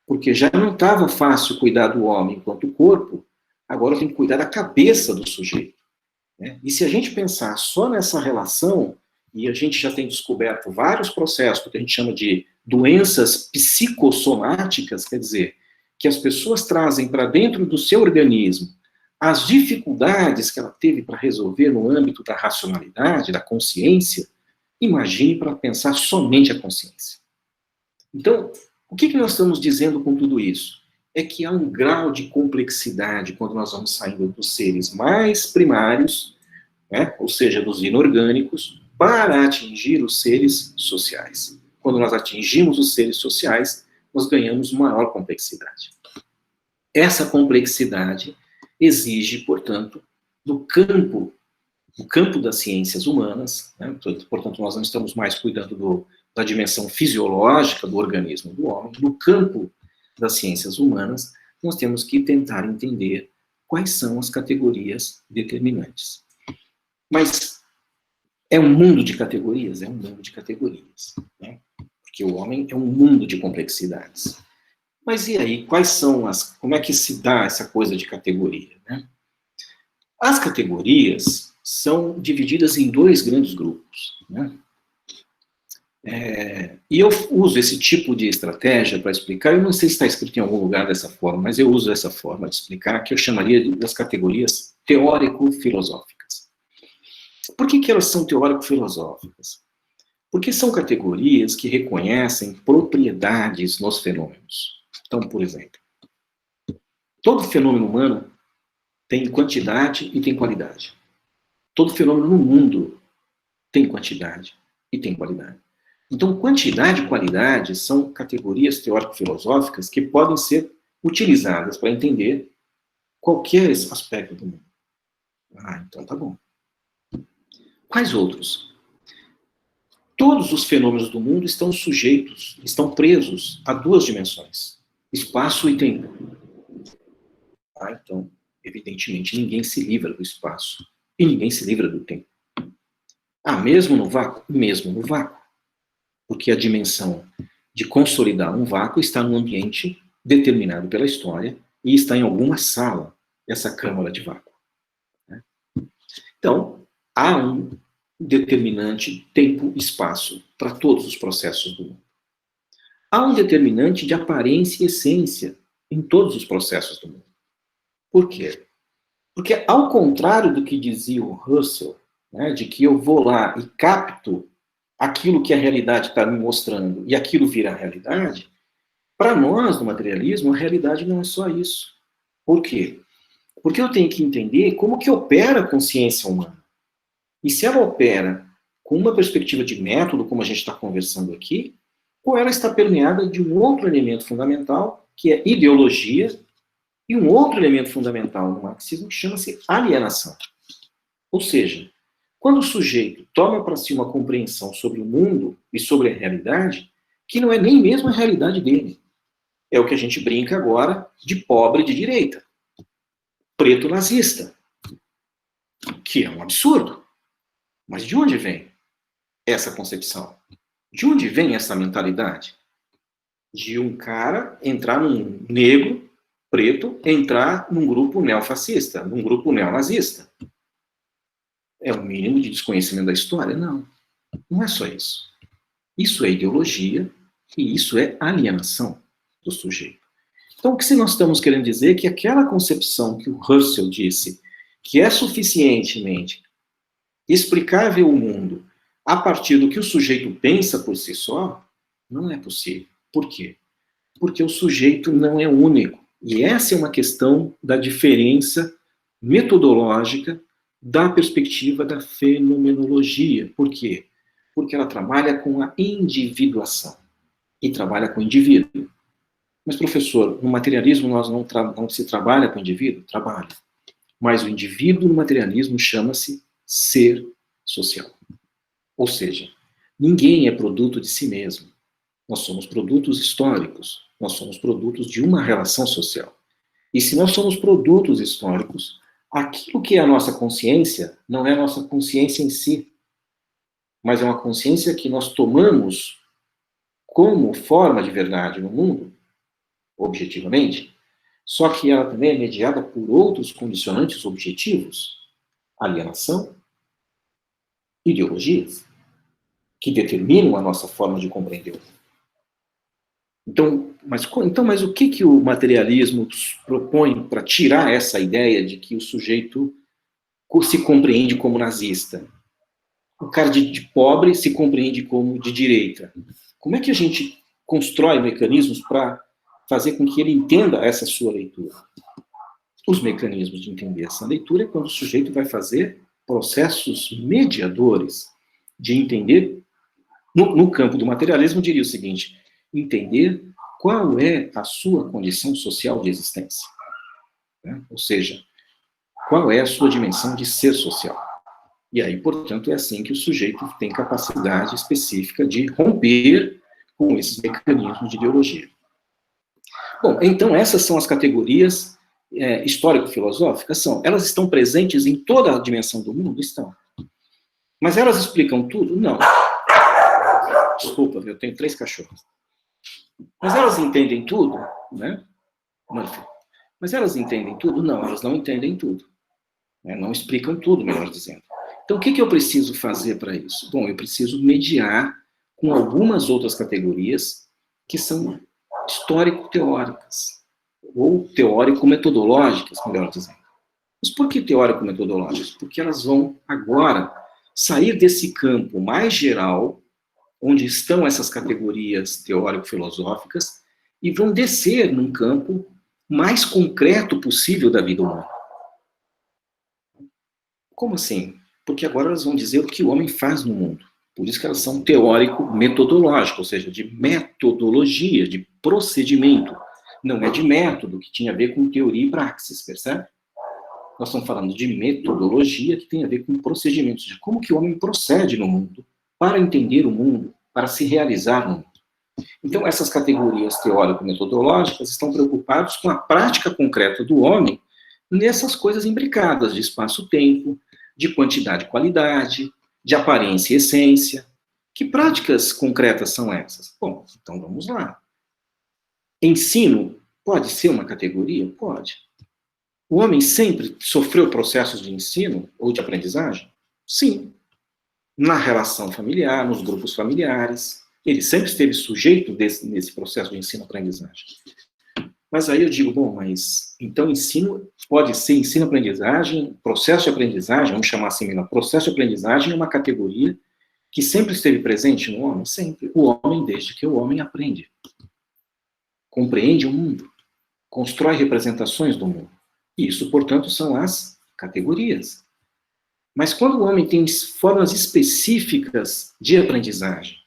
Porque já não estava fácil cuidar do homem enquanto corpo, agora eu tenho que cuidar da cabeça do sujeito. Né? E se a gente pensar só nessa relação, e a gente já tem descoberto vários processos que a gente chama de doenças psicossomáticas, quer dizer, que as pessoas trazem para dentro do seu organismo as dificuldades que ela teve para resolver no âmbito da racionalidade, da consciência, imagine para pensar somente a consciência. Então, o que nós estamos dizendo com tudo isso? É que há um grau de complexidade quando nós vamos saindo dos seres mais primários, né, ou seja, dos inorgânicos, para atingir os seres sociais. Quando nós atingimos os seres sociais, nós ganhamos maior complexidade. Essa complexidade exige, portanto, do campo das ciências humanas, né, portanto, nós não estamos mais cuidando da dimensão fisiológica do organismo do homem. No campo das ciências humanas, nós temos que tentar entender quais são as categorias determinantes. Mas é um mundo de categorias? É um mundo de categorias, né? Porque o homem é um mundo de complexidades. Mas e aí, como é que se dá essa coisa de categoria, né? As categorias são divididas em dois grandes grupos, né? E eu uso esse tipo de estratégia para explicar, eu não sei se está escrito em algum lugar dessa forma, mas eu uso essa forma de explicar, que eu chamaria das categorias teórico-filosóficas. Por que elas são teórico-filosóficas? Porque são categorias que reconhecem propriedades nos fenômenos. Então, por exemplo, todo fenômeno humano tem quantidade e tem qualidade. Todo fenômeno no mundo tem quantidade e tem qualidade. Então, quantidade e qualidade são categorias teórico-filosóficas que podem ser utilizadas para entender qualquer aspecto do mundo. Então tá bom. Quais outros? Todos os fenômenos do mundo estão presos a duas dimensões, espaço e tempo. Então, evidentemente, ninguém se livra do espaço. E ninguém se livra do tempo. Mesmo no vácuo? Mesmo no vácuo. Porque a dimensão de consolidar um vácuo está num ambiente determinado pela história e está em alguma sala, essa câmara de vácuo. Então, há um determinante tempo-espaço para todos os processos do mundo. Há um determinante de aparência e essência em todos os processos do mundo. Por quê? Porque, ao contrário do que dizia o Russell, de que eu vou lá e capto aquilo que a realidade está me mostrando e aquilo vira a realidade, para nós, no materialismo, a realidade não é só isso. Por quê? Porque eu tenho que entender como que opera a consciência humana. E se ela opera com uma perspectiva de método, como a gente está conversando aqui, ou ela está permeada de um outro elemento fundamental, que é ideologia, e um outro elemento fundamental no marxismo que chama-se alienação. Ou seja, quando o sujeito toma para si uma compreensão sobre o mundo e sobre a realidade, que não é nem mesmo a realidade dele. É o que a gente brinca agora de pobre de direita. Preto nazista. Que é um absurdo. Mas de onde vem essa concepção? De onde vem essa mentalidade? De um cara entrar num negro, preto, entrar num grupo neofascista, num grupo neonazista. É o mínimo de desconhecimento da história? Não. Não é só isso. Isso é ideologia e isso é alienação do sujeito. Então, o que nós estamos querendo dizer é que aquela concepção que o Russell disse, que é suficientemente explicável o mundo a partir do que o sujeito pensa por si só, não é possível. Por quê? Porque o sujeito não é único. E essa é uma questão da diferença metodológica da perspectiva da fenomenologia. Por quê? Porque ela trabalha com a individuação e trabalha com o indivíduo. Mas, professor, no materialismo nós não se trabalha com o indivíduo? Trabalha. Mas o indivíduo no materialismo chama-se ser social. Ou seja, ninguém é produto de si mesmo. Nós somos produtos históricos. Nós somos produtos de uma relação social. E se nós somos produtos históricos, aquilo que é a nossa consciência não é a nossa consciência em si, mas é uma consciência que nós tomamos como forma de verdade no mundo, objetivamente, só que ela também é mediada por outros condicionantes objetivos, alienação, ideologias, que determinam a nossa forma de compreender o mundo. Mas o que o materialismo propõe para tirar essa ideia de que o sujeito se compreende como nazista? O cara de pobre se compreende como de direita. Como é que a gente constrói mecanismos para fazer com que ele entenda essa sua leitura? Os mecanismos de entender essa leitura é quando o sujeito vai fazer processos mediadores de entender, no campo do materialismo, eu diria o seguinte: entender qual é a sua condição social de existência. Ou seja, qual é a sua dimensão de ser social. E aí, portanto, é assim que o sujeito tem capacidade específica de romper com esses mecanismos de ideologia. Bom, então essas são as categorias histórico-filosóficas. Elas estão presentes em toda a dimensão do mundo? Estão. Mas elas explicam tudo? Não. Desculpa, eu tenho 3 cachorros. Mas elas entendem tudo? Né? Mas elas entendem tudo? Não, elas não entendem tudo. Não explicam tudo, melhor dizendo. Então, o que eu preciso fazer para isso? Bom, eu preciso mediar com algumas outras categorias que são histórico-teóricas, ou teórico-metodológicas, melhor dizendo. Mas por que teórico-metodológicas? Porque elas vão, agora, sair desse campo mais geral, onde estão essas categorias teórico-filosóficas, e vão descer num campo mais concreto possível da vida humana. Como assim? Porque agora elas vão dizer o que o homem faz no mundo. Por isso que elas são teórico-metodológicas, ou seja, de metodologia, de procedimento. Não é de método, que tinha a ver com teoria e praxis, percebe? Nós estamos falando de metodologia, que tem a ver com procedimentos, de como que o homem procede no mundo, para entender o mundo, para se realizar no mundo. Então, essas categorias teórico-metodológicas estão preocupadas com a prática concreta do homem nessas coisas imbricadas de espaço-tempo, de quantidade e qualidade, de aparência e essência. Que práticas concretas são essas? Bom, então vamos lá. Ensino pode ser uma categoria? Pode. O homem sempre sofreu processos de ensino ou de aprendizagem? Sim. Na relação familiar, nos grupos familiares, ele sempre esteve sujeito nesse processo de ensino-aprendizagem. Mas aí eu digo, bom, mas então ensino pode ser ensino-aprendizagem, processo de aprendizagem, vamos chamar assim mesmo, processo de aprendizagem é uma categoria que sempre esteve presente no homem? Sempre. O homem, desde que o homem aprende. Compreende o mundo. Constrói representações do mundo. E isso, portanto, são as categorias. Mas quando o homem tem formas específicas de aprendizagem,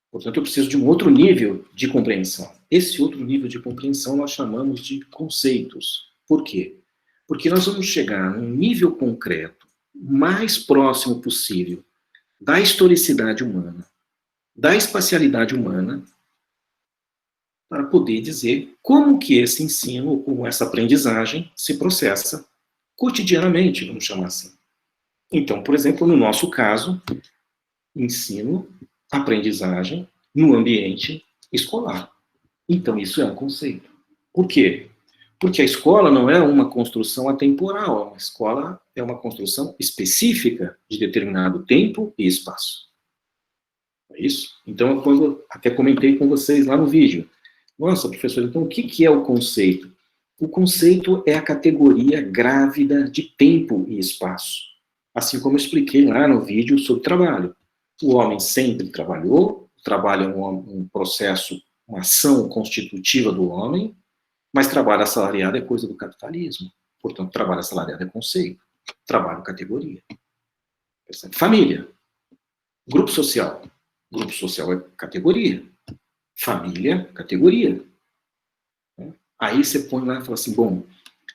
portanto, eu preciso de um outro nível de compreensão. Esse outro nível de compreensão nós chamamos de conceitos. Por quê? Porque nós vamos chegar num nível concreto, mais próximo possível, da historicidade humana, da espacialidade humana, para poder dizer como que esse ensino, ou como essa aprendizagem se processa cotidianamente, vamos chamar assim. Então, por exemplo, no nosso caso, ensino, aprendizagem no ambiente escolar. Então, isso é um conceito. Por quê? Porque a escola não é uma construção atemporal, a escola é uma construção específica de determinado tempo e espaço. É isso? Então, quando até comentei com vocês lá no vídeo, nossa, professor, então o que é o conceito? O conceito é a categoria grávida de tempo e espaço. Assim como eu expliquei lá no vídeo sobre trabalho. O homem sempre trabalhou, o trabalho é um processo, uma ação constitutiva do homem, mas trabalho assalariado é coisa do capitalismo. Portanto, trabalho assalariado é conceito. Trabalho categoria. Família. Grupo social. Grupo social é categoria. Família, categoria. Aí você põe lá e fala assim, bom,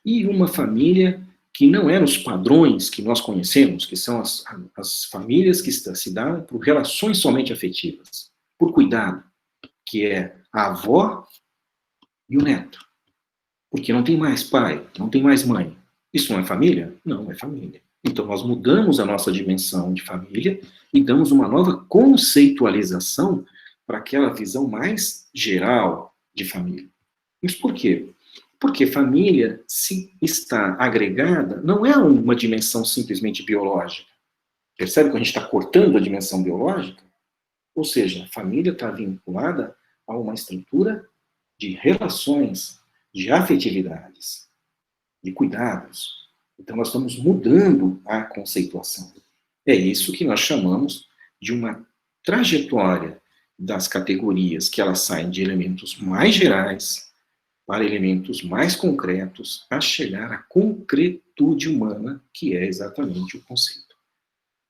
e uma família que não é nos padrões que nós conhecemos, que são as famílias que se dão por relações somente afetivas, por cuidado, que é a avó e o neto. Porque não tem mais pai, não tem mais mãe. Isso não é família? Não, é família. Então nós mudamos a nossa dimensão de família e damos uma nova conceitualização para aquela visão mais geral de família. Isso por quê? Porque família, se está agregada, não é uma dimensão simplesmente biológica. Percebe que a gente está cortando a dimensão biológica? Ou seja, a família está vinculada a uma estrutura de relações, de afetividades, de cuidados. Então, nós estamos mudando a conceituação. É isso que nós chamamos de uma trajetória das categorias, que elas saem de elementos mais gerais para elementos mais concretos, a chegar à concretude humana, que é exatamente o conceito.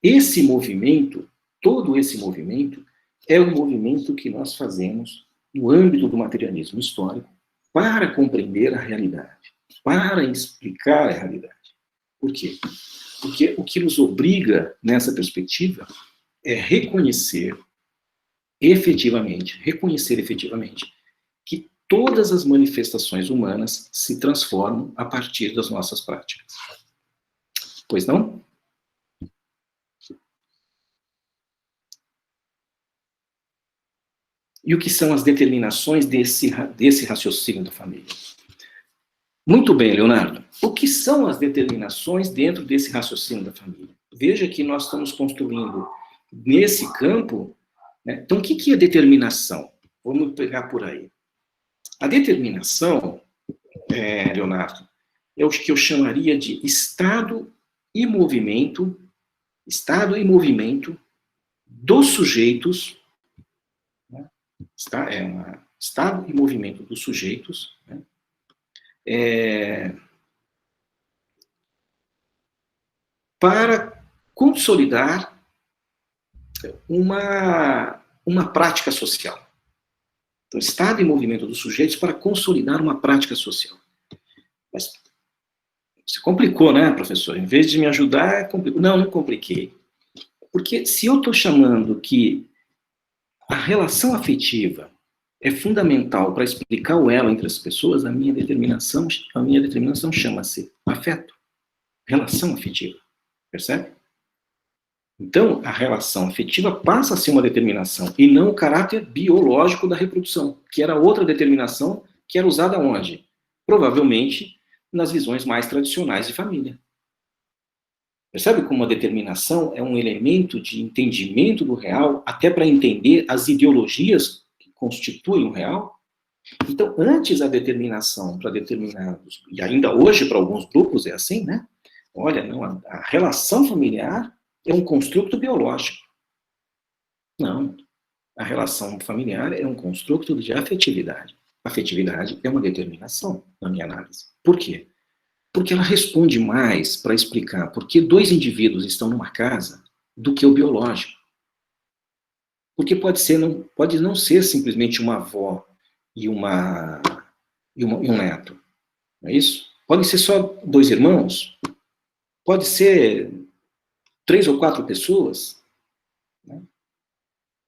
Esse movimento, todo esse movimento, é o movimento que nós fazemos no âmbito do materialismo histórico para compreender a realidade, para explicar a realidade. Por quê? Porque o que nos obriga, nessa perspectiva, é reconhecer efetivamente, que todas as manifestações humanas se transformam a partir das nossas práticas. Pois não? E o que são as determinações desse raciocínio da família? Muito bem, Leonardo. O que são as determinações dentro desse raciocínio da família? Veja que nós estamos construindo nesse campo, né? Então, o que é determinação? Vamos pegar por aí. A determinação, Leonardo, é o que eu chamaria de estado e movimento dos sujeitos, né? Estado e movimento dos sujeitos, né? Para consolidar uma prática social. Então, estado e movimento dos sujeitos para consolidar uma prática social. Mas você complicou, né, professor? Em vez de me ajudar, complicou. Não compliquei. Porque se eu estou chamando que a relação afetiva é fundamental para explicar o elo entre as pessoas, a minha determinação chama-se afeto, relação afetiva, percebe? Então, a relação afetiva passa a ser uma determinação, e não o caráter biológico da reprodução, que era outra determinação que era usada onde? Provavelmente nas visões mais tradicionais de família. Percebe como a determinação é um elemento de entendimento do real, até para entender as ideologias que constituem o real? Então, antes a determinação para determinados, e ainda hoje para alguns grupos é assim, né? Olha, não, a relação familiar é um construto biológico. Não, a relação familiar é um construto de afetividade. Afetividade é uma determinação, na minha análise. Por quê? Porque ela responde mais para explicar por que dois indivíduos estão numa casa do que o biológico. Porque pode não ser simplesmente uma avó e um neto. Não é isso? Podem ser só dois irmãos. Pode ser 3 ou 4 pessoas, né,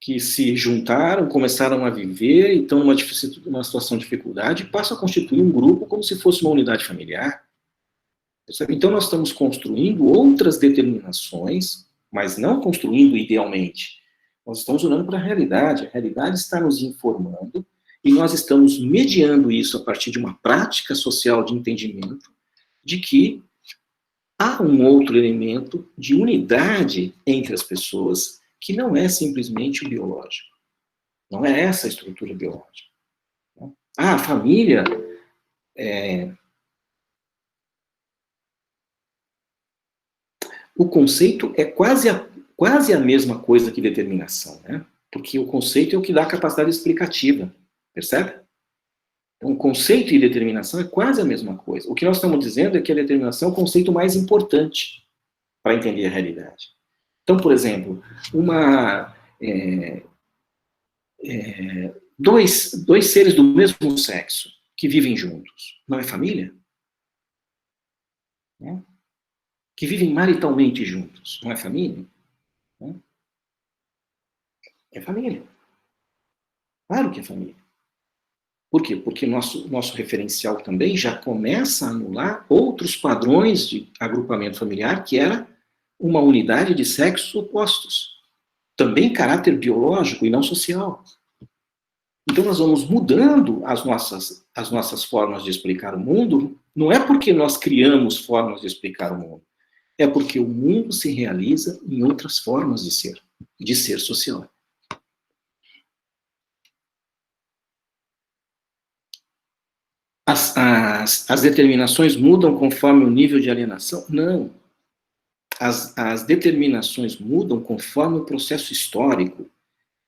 que se juntaram, começaram a viver e estão numa situação de dificuldade e passam a constituir um grupo como se fosse uma unidade familiar. Então, nós estamos construindo outras determinações, mas não construindo idealmente. Nós estamos olhando para a realidade está nos informando, e nós estamos mediando isso a partir de uma prática social de entendimento de que há um outro elemento de unidade entre as pessoas que não é simplesmente o biológico. Não é essa a estrutura biológica. A família o conceito é quase a mesma coisa que determinação, né? Porque o conceito é o que dá a capacidade explicativa, percebe? Então, conceito e determinação é quase a mesma coisa. O que nós estamos dizendo é que a determinação é o conceito mais importante para entender a realidade. Então, por exemplo, dois seres do mesmo sexo que vivem juntos, não é família? Né? Que vivem maritalmente juntos, não é família? Né? É família. Claro que é família. Por quê? Porque nosso referencial também já começa a anular outros padrões de agrupamento familiar, que era uma unidade de sexos opostos. Também caráter biológico e não social. Então nós vamos mudando as nossas formas de explicar o mundo, não é porque nós criamos formas de explicar o mundo, é porque o mundo se realiza em outras formas de ser social. As determinações mudam conforme o nível de alienação? Não. As determinações mudam conforme o processo histórico,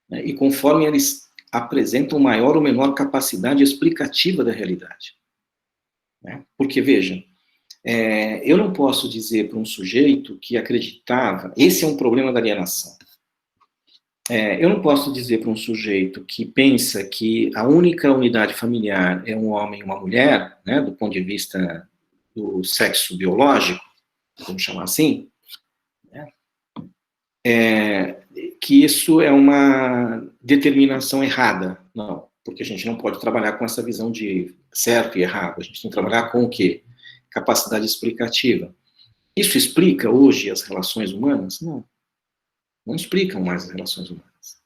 né, e conforme eles apresentam maior ou menor capacidade explicativa da realidade. Né? Porque, veja, eu não posso dizer para um sujeito que acreditava... Esse é um problema da alienação. Eu não posso dizer para um sujeito que pensa que a única unidade familiar é um homem e uma mulher, né, do ponto de vista do sexo biológico, vamos chamar assim, né, que isso é uma determinação errada. Não, porque a gente não pode trabalhar com essa visão de certo e errado. A gente tem que trabalhar com o quê? Capacidade explicativa. Isso explica hoje as relações humanas? Não. Não explicam mais as relações humanas.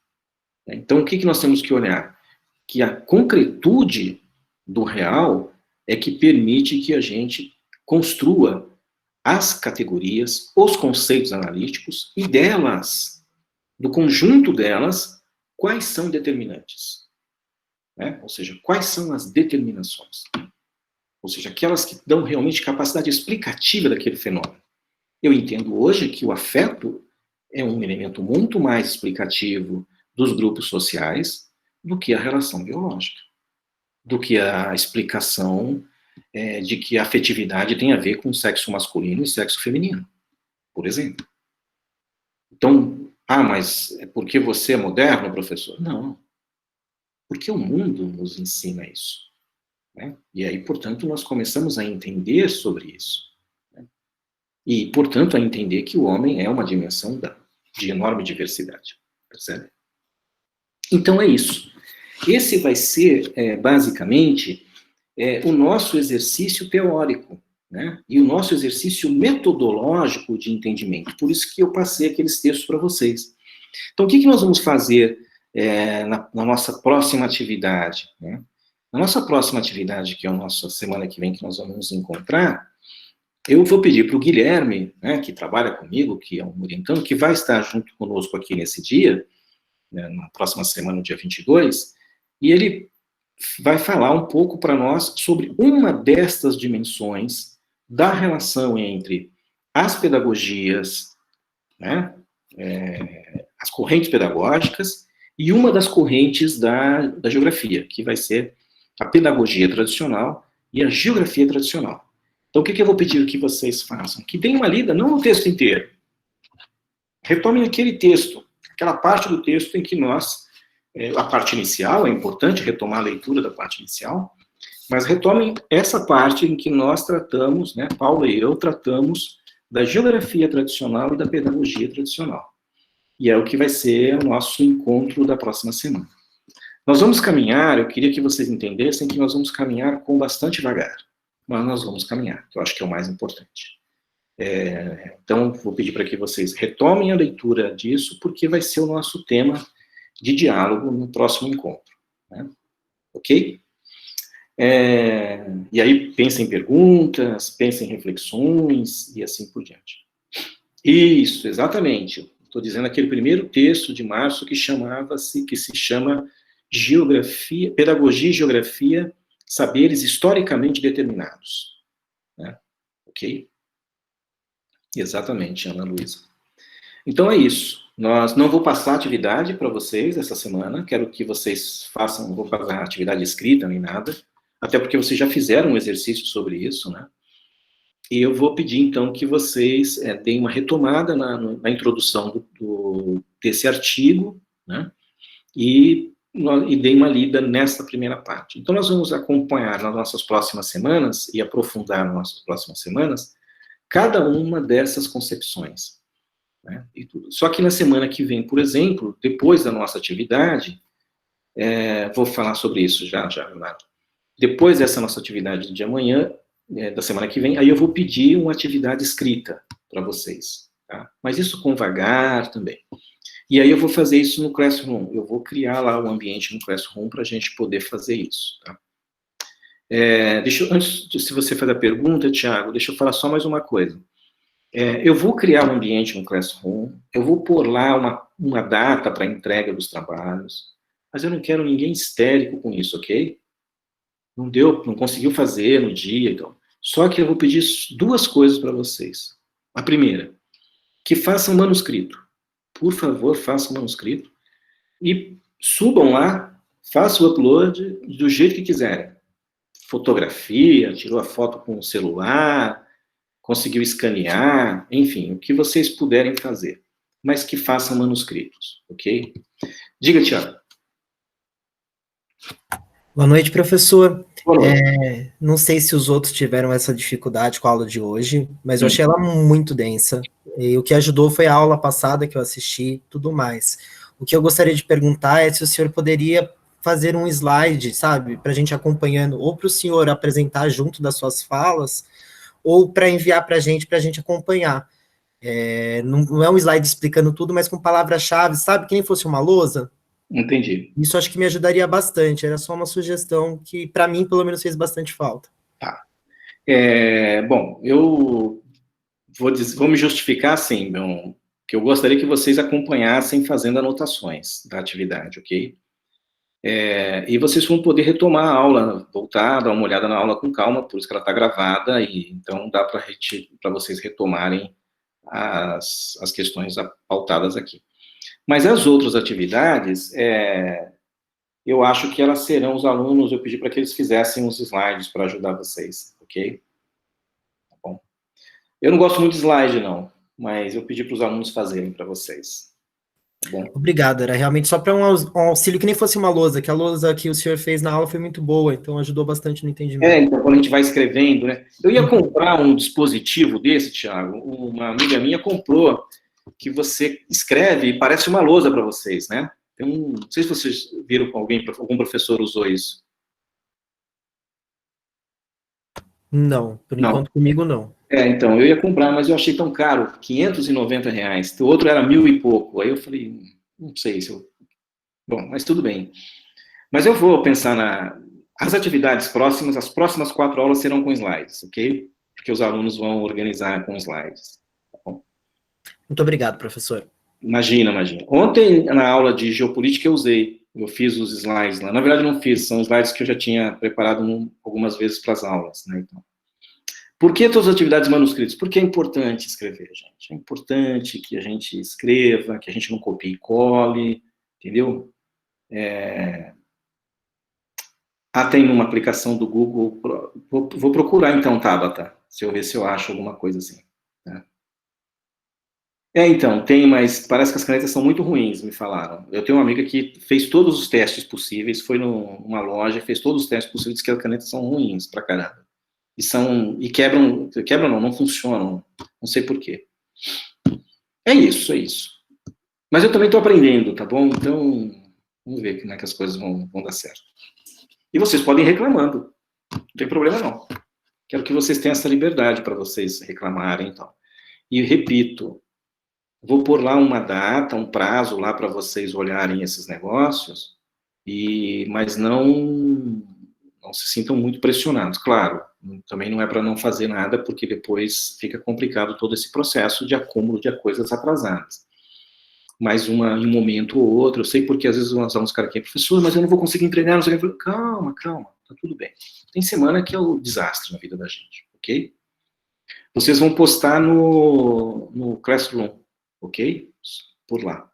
Então, o que nós temos que olhar? Que a concretude do real é que permite que a gente construa as categorias, os conceitos analíticos, e delas, do conjunto delas, quais são determinantes. Né? Ou seja, quais são as determinações. Ou seja, aquelas que dão realmente capacidade explicativa daquele fenômeno. Eu entendo hoje que o afeto é um elemento muito mais explicativo dos grupos sociais do que a relação biológica, do que a explicação de que a afetividade tem a ver com sexo masculino e sexo feminino, por exemplo. Então, mas é porque você é moderno, professor? Não. Porque o mundo nos ensina isso. Né? E aí, portanto, nós começamos a entender sobre isso. Né? E, portanto, a entender que o homem é uma dimensão de enorme diversidade. Percebe? Então é isso. Esse vai ser, basicamente, o nosso exercício teórico, né? E o nosso exercício metodológico de entendimento. Por isso que eu passei aqueles textos para vocês. Então, o que nós vamos fazer na nossa próxima atividade, né? Na nossa próxima atividade, que é a nossa semana que vem, que nós vamos nos encontrar, eu vou pedir para o Guilherme, né, que trabalha comigo, que é um orientando, que vai estar junto conosco aqui nesse dia, né, na próxima semana, no dia 22, e ele vai falar um pouco para nós sobre uma destas dimensões da relação entre as pedagogias, né, as correntes pedagógicas, e uma das correntes da geografia, que vai ser a pedagogia tradicional e a geografia tradicional. Então, o que eu vou pedir que vocês façam? Que deem uma lida, não no texto inteiro. Retomem aquele texto, aquela parte do texto em que nós, a parte inicial, é importante retomar a leitura da parte inicial, mas retomem essa parte em que nós tratamos, né, Paula e eu tratamos da geografia tradicional e da pedagogia tradicional. E é o que vai ser o nosso encontro da próxima semana. Nós vamos caminhar, eu queria que vocês entendessem que nós vamos caminhar com bastante vagar, mas nós vamos caminhar, que eu acho que é o mais importante. Então, vou pedir para que vocês retomem a leitura disso, porque vai ser o nosso tema de diálogo no próximo encontro, né? Ok? E aí, pensem em perguntas, pensem em reflexões, e assim por diante. Isso, exatamente. Estou dizendo aquele primeiro texto de março que se chama Geografia, Pedagogia e Geografia, Saberes Historicamente Determinados. Né? Ok? Exatamente, Ana Luísa. Então é isso. Não vou passar atividade para vocês essa semana, quero que vocês façam, não vou fazer atividade escrita nem nada, até porque vocês já fizeram um exercício sobre isso, né? E eu vou pedir, então, que vocês deem uma retomada na introdução desse artigo, né? E deem uma lida nessa primeira parte. Então, nós vamos acompanhar nas nossas próximas semanas, e aprofundar nas nossas próximas semanas, cada uma dessas concepções. Né? Só que na semana que vem, por exemplo, depois da nossa atividade, vou falar sobre isso já. Depois dessa nossa atividade de amanhã, da semana que vem, aí eu vou pedir uma atividade escrita para vocês, tá? Mas isso com vagar também. E aí eu vou fazer isso no Classroom, eu vou criar lá um ambiente no Classroom para a gente poder fazer isso, tá? Antes de se você fazer a pergunta, Thiago, deixa eu falar só mais uma coisa. Eu vou criar um ambiente no Classroom, eu vou pôr lá uma data para entrega dos trabalhos, mas eu não quero ninguém histérico com isso, ok? Não deu, não conseguiu fazer no dia, então. Só que eu vou pedir duas coisas para vocês. A primeira, que façam manuscrito. Por favor, façam manuscrito. E subam lá, façam o upload do jeito que quiserem. Fotografia, tirou a foto com o celular, conseguiu escanear, enfim, o que vocês puderem fazer. Mas que façam manuscritos, ok? Diga, Thiago. Boa noite, professor. Não sei se os outros tiveram essa dificuldade com a aula de hoje, mas eu achei ela muito densa. E o que ajudou foi a aula passada que eu assisti, tudo mais. O que eu gostaria de perguntar é se o senhor poderia fazer um slide, sabe, para a gente acompanhando, ou para o senhor apresentar junto das suas falas, ou para enviar para a gente acompanhar. Não é um slide explicando tudo, mas com palavras-chave, sabe, que nem fosse uma lousa. Entendi. Isso acho que me ajudaria bastante, era só uma sugestão que, para mim, pelo menos, fez bastante falta. Tá. Bom, eu vou me justificar assim, que eu gostaria que vocês acompanhassem fazendo anotações da atividade, ok? E vocês vão poder retomar a aula, voltar, dar uma olhada na aula com calma, por isso que ela está gravada, e então dá para vocês retomarem as questões pautadas aqui. Mas as outras atividades, eu acho que elas serão os alunos, eu pedi para que eles fizessem os slides para ajudar vocês, ok? Tá bom. Eu não gosto muito de slide, não, mas eu pedi para os alunos fazerem para vocês. Tá bom? Obrigado, era realmente só para um auxílio que nem fosse uma lousa, que a lousa que o senhor fez na aula foi muito boa, então ajudou bastante no entendimento. Então quando a gente vai escrevendo, né? Eu ia comprar um dispositivo desse, Thiago, uma amiga minha comprou, que você escreve e parece uma lousa para vocês, né? Não sei se vocês viram com algum professor usou isso. Não, por enquanto comigo não. Então, eu ia comprar, mas eu achei tão caro, R$ 590. O outro era 1.000 e pouco. Aí eu falei, não sei se eu... Bom, mas tudo bem. Mas eu vou pensar as atividades próximas, as próximas 4 aulas serão com slides, ok? Porque os alunos vão organizar com slides. Tá bom? Muito obrigado, professor. Imagina. Ontem, na aula de geopolítica, eu fiz os slides lá. Na verdade, não fiz, são slides que eu já tinha preparado algumas vezes para as aulas, né? Então, por que todas as atividades manuscritas? Porque é importante escrever, gente. É importante que a gente escreva, que a gente não copie e cole, entendeu? Tem uma aplicação do Google, vou procurar então, Tabata, se eu ver se eu acho alguma coisa assim. Né? Então, tem, mas parece que as canetas são muito ruins, me falaram. Eu tenho uma amiga que fez todos os testes possíveis, foi numa loja, fez todos os testes possíveis, disse que as canetas são ruins pra caramba. E quebram não funcionam, não sei porquê. É isso. Mas eu também estou aprendendo, tá bom? Então, vamos ver como é que as coisas vão dar certo. E vocês podem ir reclamando, não tem problema não. Quero que vocês tenham essa liberdade para vocês reclamarem, então. E repito, vou pôr lá uma data, um prazo lá para vocês olharem esses negócios, mas não se sintam muito pressionados. Claro, também não é para não fazer nada, porque depois fica complicado todo esse processo de acúmulo de coisas atrasadas. Mas em um momento ou outro, eu sei porque às vezes nós vamos ficar aqui, professor, mas eu não vou conseguir entregar, não sei o que. Calma, tá tudo bem. Tem semana que é o desastre na vida da gente, ok? Vocês vão postar no Classroom, ok? Por lá.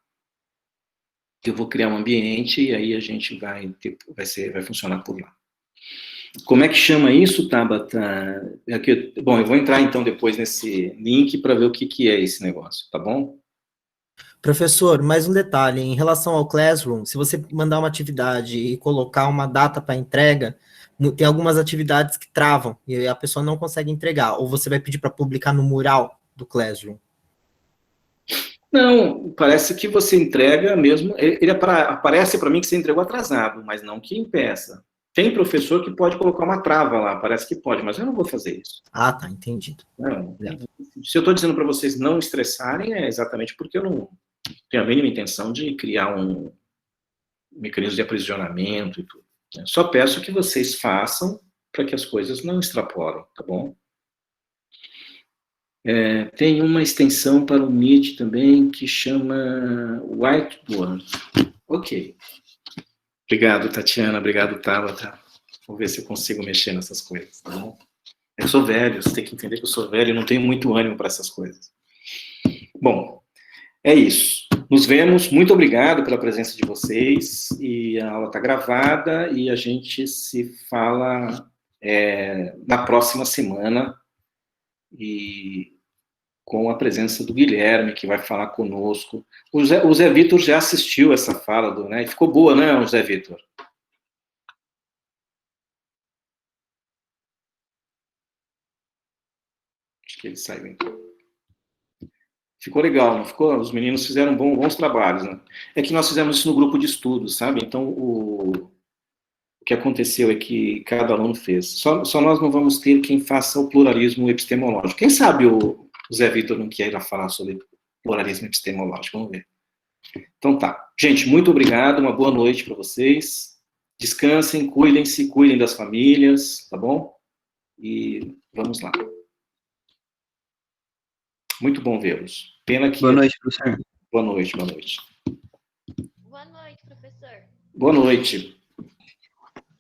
Eu vou criar um ambiente e aí a gente vai funcionar por lá. Como é que chama isso, Tabata? Bom, eu vou entrar então depois nesse link para ver o que é esse negócio, tá bom? Professor, mais um detalhe, em relação ao Classroom, se você mandar uma atividade e colocar uma data para entrega, tem algumas atividades que travam e a pessoa não consegue entregar, ou você vai pedir para publicar no mural do Classroom. Não, parece que você entrega mesmo, aparece para mim que você entregou atrasado, mas não que impeça. Tem professor que pode colocar uma trava lá, parece que pode, mas eu não vou fazer isso. Ah, tá, entendido. Não, se eu estou dizendo para vocês não estressarem, é exatamente porque eu não tenho a mínima intenção de criar um mecanismo de aprisionamento e tudo. Só peço que vocês façam para que as coisas não extrapolem, tá bom? Tem uma extensão para o Meet também que chama Whiteboard. Ok. Obrigado, Tatiana. Obrigado, Tabata. Vou ver se eu consigo mexer nessas coisas, tá bom? Eu sou velho, você tem que entender que eu sou velho e não tenho muito ânimo para essas coisas. Bom, é isso. Nos vemos. Muito obrigado pela presença de vocês. E a aula está gravada e a gente se fala na próxima semana e com a presença do Guilherme, que vai falar conosco. O Zé Vitor já assistiu essa fala, né? E ficou boa, né, Zé Vitor? Acho que ele saiu, então. Ficou legal, não ficou? Os meninos fizeram bons trabalhos, né? É que nós fizemos isso no grupo de estudos, sabe? Então, o que aconteceu é que cada aluno fez. Só nós não vamos ter quem faça o pluralismo epistemológico. Quem sabe o Zé Vitor não quer ir lá falar sobre pluralismo epistemológico? Vamos ver. Então tá. Gente, muito obrigado, uma boa noite para vocês. Descansem, cuidem-se, cuidem das famílias, tá bom? E vamos lá. Muito bom vê-los. Pena que... Boa noite, professor. Boa noite, boa noite. Boa noite, professor. Boa noite.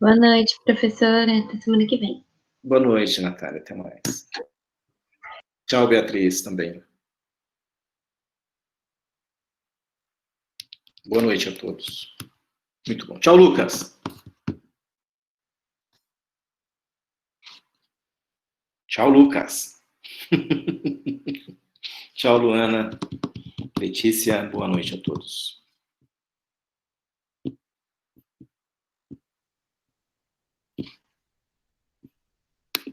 Boa noite, professora. Até semana que vem. Boa noite, Natália. Até mais. Tchau, Beatriz, também. Boa noite a todos. Muito bom. Tchau, Lucas. Tchau, Lucas. Tchau, Luana. Letícia, boa noite a todos.